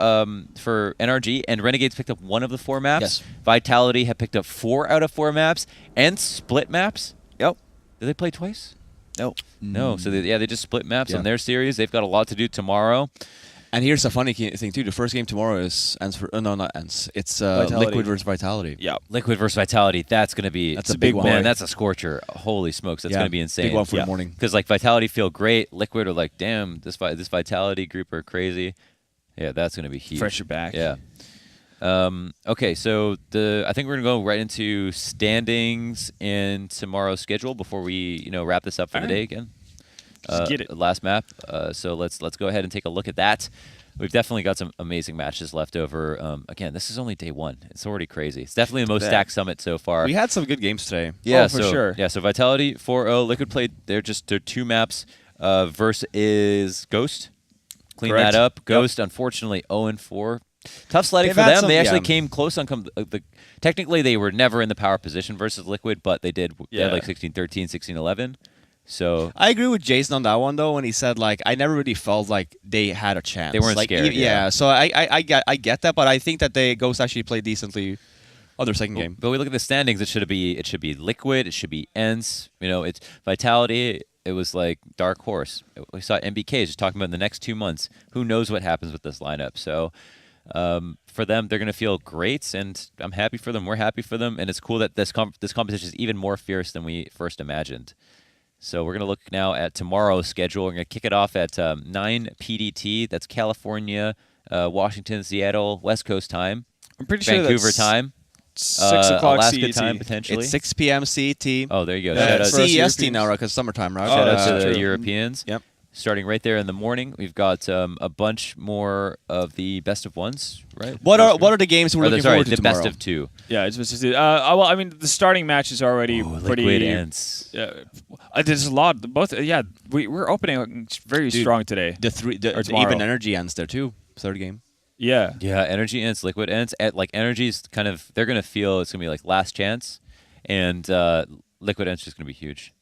NRG, and Renegades picked up one of the 4 maps. Yes. Vitality had picked up 4 out of 4 maps, and split maps. Yep. Did they play twice? No. No. So they just split maps Yeah. on their series. They've got a lot to do tomorrow. And here's a funny thing too. The first game tomorrow is ends for no, not ends. It's Vitality. Liquid versus Vitality. Yeah. Liquid versus Vitality. That's going to be That's a big one. Man, that's a scorcher. Holy smokes, that's Yeah, going to be insane. Big one for Yeah. the morning. Because like Vitality feel great, Liquid are like, damn, this Vitality group are crazy. Yeah, that's gonna be huge. Pressure back. Yeah. Okay, so I think we're gonna go right into standings and tomorrow's schedule before we wrap this up for the All day right. again. Just get it. Last map. So let's go ahead and take a look at that. We've definitely got some amazing matches left over. Again, this is only day 1. It's already crazy. It's definitely the most Yeah. stacked summit so far. We had some good games today. Yeah, Oh, for so, sure. Yeah, so Vitality 4-0. Liquid played. They're 2 maps. Versus Ghost. Clean Correct. that up. Ghost, unfortunately, 0-4. Tough sledding They've for had them. some- They actually yeah. came close on. Technically, they were never in the power position versus Liquid, but they did. They had Yeah. like 16-13, 16-11. So I agree with Jason on that one though when he said like I never really felt like they had a chance. They weren't like, scared, yeah. So I get that, but I think that Ghost actually played decently Oh, their second game. But we look at the standings. It should be Liquid. It should be ENCE. You know, it's Vitality. It was like dark horse. We saw MBK just talking about in the next 2 months. Who knows what happens with this lineup? So for them, they're going to feel great, and I'm happy for them. We're happy for them, and it's cool that this competition is even more fierce than we first imagined. So we're going to look now at tomorrow's schedule. We're going to kick it off at 9 PDT. That's California, Washington, Seattle, West Coast time. I'm pretty sure Vancouver that's time. 6 o'clock Alaska CET. time, potentially. It's 6 p.m. CET. Oh, there you go. Yeah, Shout out for us CEST Europeans. now, right? Because summertime, right? Shout out that's to the true. Europeans. Yep. Starting right there in the morning, we've got a bunch more of the best of ones, right? What are the games we're Or looking sorry, forward to the tomorrow? best of two. Yeah, it's supposed to. Well, I mean, the starting match is already pretty. Liquid ENCE. There's a lot. Both. Yeah, we're opening very Dude, strong today. The tomorrow. even energy ends there too. Third game. Yeah. Yeah, NRG ENCE, Liquid ENCE. Like Energy's kind of, they're gonna feel it's gonna be like last chance, and Liquid ENCE is gonna be huge.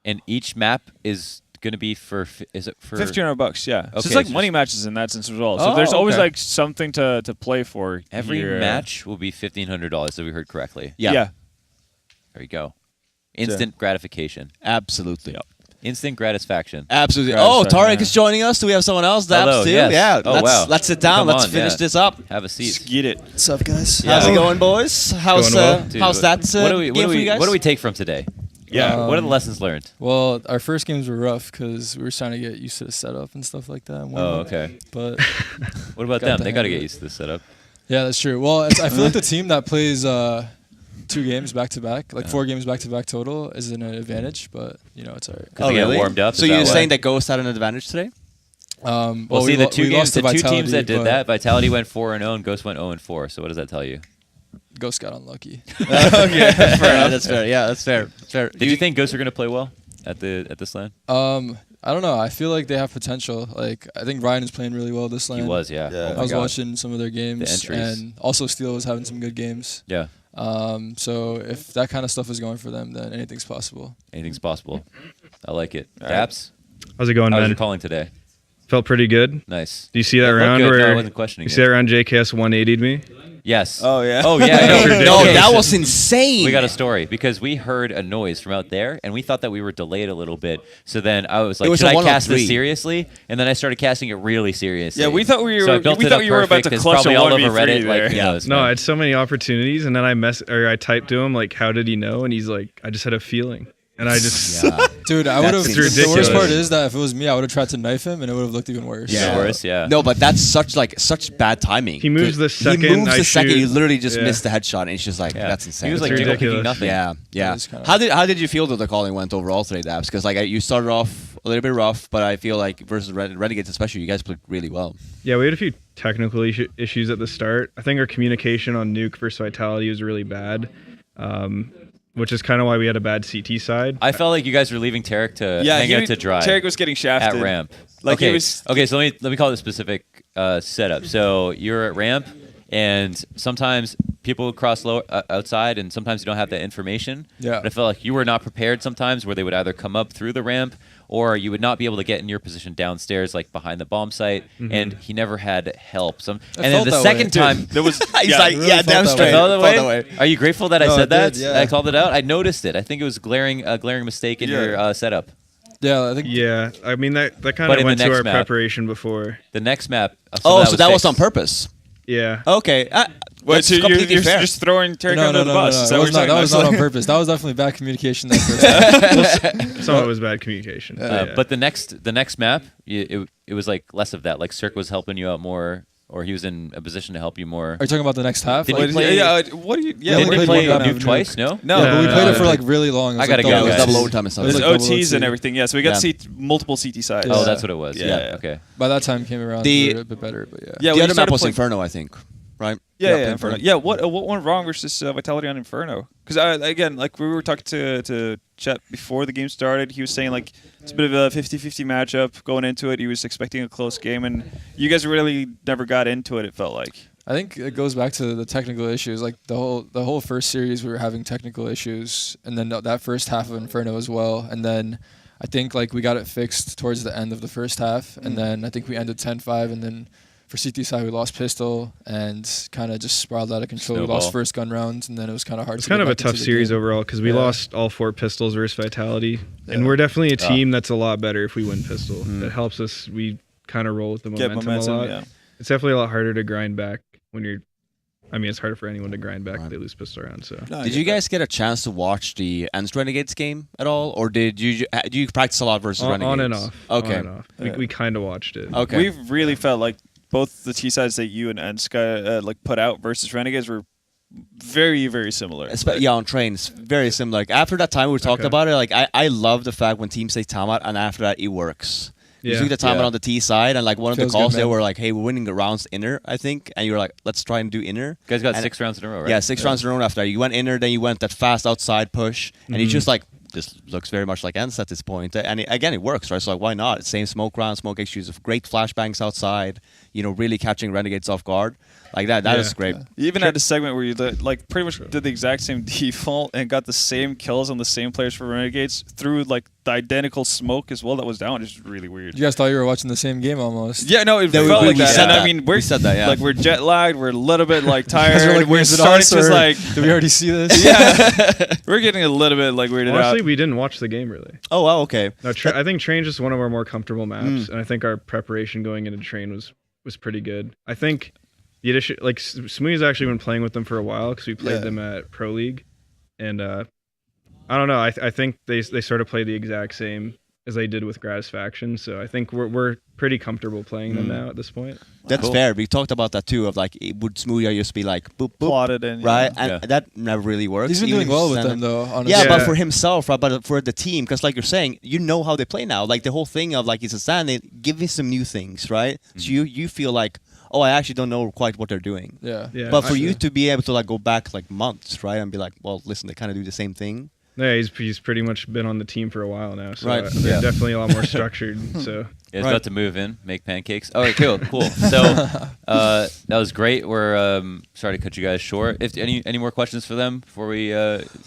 And each map is gonna be for is it for $1,500, yeah. So Okay, it's like so money just- matches in that sense as well. So Oh, there's always okay. like something to play for. every here. match will be $1,500. If we heard correctly. Yeah. There you go. Instant gratification. Absolutely. Yep. Instant gratification. Absolutely. Right, Oh, sorry, Tarek yeah. is joining us. Do we have someone else? Hello, too? yes. Yeah. Oh, wow. Let's sit down. Come Let's on, finish yeah. this up. Have a Just seat. get it. What's up, guys? Yeah. How's it going, boys? How's Going well. Dude, how's that what do we game for you guys? what do we take from today? Yeah. What are the lessons learned? Well, our first games were rough because we were trying to get used to the setup and stuff like that. and warm Oh, up. okay. But What about Got them? the They got to hang get of it. used to this setup. yeah, that's true. Well, I feel like the team that plays 2 games back to back, like 4 games back to back total, is an advantage. But it's alright. They get warmed up. So is you're that saying why? that Ghost had an advantage today? Well, see, the two we games, lost to the two teams Vitality, that did but that, Vitality went 4-0 and Ghost went 0-4. So what does that tell you? Ghost got unlucky. Okay, fair enough. That's fair. Yeah, that's fair. Fair. Did you think Ghosts are going to play well at this LAN? I don't know. I feel like they have potential. Like I think Ryan is playing really well this He lane. was, yeah. Yeah. Oh I my was God. watching some of their games, entries. and also Steel was having some good games. Yeah, So if that kind of stuff is going for them, then anything's possible. anything's possible. I like it. All right. Daps, How's it going, how was man? your calling today? Felt pretty good. Nice. Do you see that It looked round good. No, I where wasn't questioning you it. see that round JKS 180'd me? Yes. Oh, yeah. Oh yeah. No, No, okay, that so was insane. We got a story because we heard a noise from out there, and we thought that we were delayed a little bit. So then I was like, was "Should a I 103. cast this seriously?" And then I started casting it really seriously. Yeah, we thought we So I were. built We it thought up you were about perfect. to It's clutch a probably all over 1v3 Reddit. there. Like, who Yeah. knows, No, I man. had so many opportunities, and then I typed to him like, "How did he know?" And he's like, "I just had a feeling." And I just Yeah. Dude, I would have. That's The worst ridiculous. part is that if it was me, I would have tried to knife him, and it would have looked even worse. Yeah. Of course, yeah. No, but that's such bad timing. He moves the second He moves I the second. shoot. He literally just Yeah. missed the headshot, and it's just like Yeah. that's insane. He was like It's jiggle picking ridiculous. nothing. yeah, yeah. was kinda- How did you feel that the calling went overall today, Dabs? Because like you started off a little bit rough, but I feel like versus Renegades especially, you guys played really well. Yeah, we had a few technical issues at the start. I think our communication on Nuke versus Vitality was really bad, which is kind of why we had a bad CT side. I felt like you guys were leaving Tarek to hang out to dry Tarek was getting shafted at ramp. Like okay. he was. Okay, so let me call it a specific setup. So you're at ramp, and sometimes people cross low outside, and sometimes you don't have that information. Yeah. But I felt like you were not prepared sometimes, where they would either come up through the ramp, or you would not be able to get in your position downstairs, like behind the bomb site. And he never had help. And then felt the that second way. time, There was. He's yeah, like, really yeah, felt damn that straight. way. felt that Felt way? that way. Are you grateful that I No, I said that? did, yeah. I called it out. I noticed it. I think it was a glaring mistake in Yeah. your setup. Yeah, I think. Yeah, I mean that kind But of in went the to next our map- preparation before. The next map. Oh, so that was fixed. on purpose. Yeah. Okay, Wait, that's so completely you're fair. just throwing Tarek No, under no, the no, bus? no, Is no. that what That you're was saying? not on purpose. That was definitely bad communication that first time. Some of it was bad communication. Yeah. But the next map, it was like less of that. Like Cirque was helping you out more, or he was in a position to help you more. Are you talking about the next half? Did Like, we play- Yeah. What do you? Yeah. Didn't we we played play one round Nuke of twice? Nuke. No. No, yeah, but we No, played no, it for no. like really long. It was I gotta like go, it was guys. double overtime and stuff. There's It was like OTs double and OT. everything. Yeah, so we got Yeah. to see multiple CT sides. Oh, Yeah. that's what it was. Yeah, Yeah. yeah. Okay. By that time came around, The- we were a bit better, but yeah. Yeah, The we other map started was playing- Inferno, I think. Right? Yeah, playing Inferno. Yeah, what went wrong versus Vitality on Inferno? Because again, like we were talking to Chet before the game started, he was saying like it's a bit of a 50-50 matchup going into it. He was expecting a close game, and you guys really never got into it. It felt like. I think it goes back to the technical issues. Like the whole first series, we were having technical issues, and then that first half of Inferno as well. And then I think like we got it fixed towards the end of the first half, and then I think we ended 10-5, and then for CT side, we lost pistol and kind of just spiraled out of control. We Snowball. lost first gun round, and then it was kind of hard. It's to kind get of a back into tough the series game. overall because we Yeah. lost all 4 pistols versus Vitality, and Yeah. we're definitely a team that's a lot better if we win pistol. That helps us. We kind of roll with the Get momentum, momentum, a lot. yeah. It's definitely a lot harder to grind back when you're. I mean, it's harder for anyone to grind back if Right. they lose pistol rounds. So No, I Did get you that. guys get a chance to watch the NRG Renegades game at all, or did you do you practice a lot versus Renegades? on and off. Okay. On and off. We kind of watched it. Okay. We've really felt like both the T sides that you and Enska like put out versus Renegades were very, very similar. Yeah, on trains, very similar. Like after that time we talked Okay. about it. Like I love the fact when teams say timeout, and after that it works. You Yeah. took the timeout Yeah. on the T side, and like one of the Feels good, calls they man. were like, "Hey, we're winning the rounds inner," I think, and you were like, "Let's try and do inner." You guys got And- 6 rounds in a row, right? Yeah, 6 rounds in a row after that. You went inner, then you went that fast outside push, and it's just like this looks very much like Ents at this point. And again, it works, right? So like, why not? Same smoke round, smoke exchanges, great flashbangs outside. You know, really catching Renegades off guard like that. That is Yeah. great. You even had a segment where you like pretty much did the exact same default and got the same kills on the same players for Renegades through like the identical smoke as well that was down. It's just really weird. You guys thought you were watching the same game almost. Yeah, no, it That we- felt we like that. said And that. I mean, we're We said that, yeah. like we're jet lagged. We're a little bit like You guys tired. were like, we're "Where's it starting us?" just or like did we already see this? yeah, we're getting a little bit like weirded Honestly, out. we didn't watch the game really. Oh wow, okay. No, I think Train's just one of our more comfortable maps, and I think our preparation going into Train was pretty good. I think the addition, like Smoothie's actually been playing with them for a while because we played them at Pro League, and I don't know. I think they sort of play the exact same as they did with Gratisfaction, so I think we're pretty comfortable playing them now at this point. That's Cool. fair. We talked about that too. Of like, would Smoothie just be like boop boop, Plotted in, right? yeah. And Yeah. that never really works. He's been even doing if you well with stand them it. though. Honestly. Yeah, but Yeah. for himself, right? But for the team, because like you're saying, you know how they play now. Like the whole thing of like it's a stand, give me some new things, right? So you feel like, oh, I actually don't know quite what they're doing. Yeah. Yeah. But for you Actually. to be able to like go back like months, right, and be like, well, listen, they kind of do the same thing. Yeah, he's pretty much been on the team for a while now, so Right. they're Yeah. definitely a lot more structured. So Yeah, he's Right. about to move in, make pancakes. All right, cool. So that was great. We're sorry to cut you guys short. If any more questions for them before we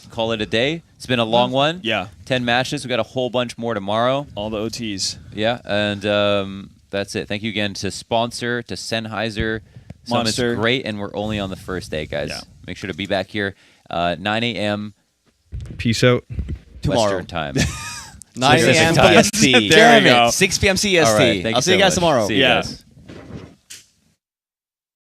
call it a day? It's been a long one. Yeah, 10 matches. We got a whole bunch more tomorrow. all the OTs. Yeah, and that's it. Thank you again to sponsor, to Sennheiser. Summit's Monster. great, and we're only on the first day, guys. Yeah. Make sure to be back here 9 a.m. peace out. Tomorrow. Western time. 9 Pacific a.m. time. PST. There Damn you go. it. 6 p.m. CST. All right, thank I'll you see so you guys much. tomorrow. See you Yeah. guys.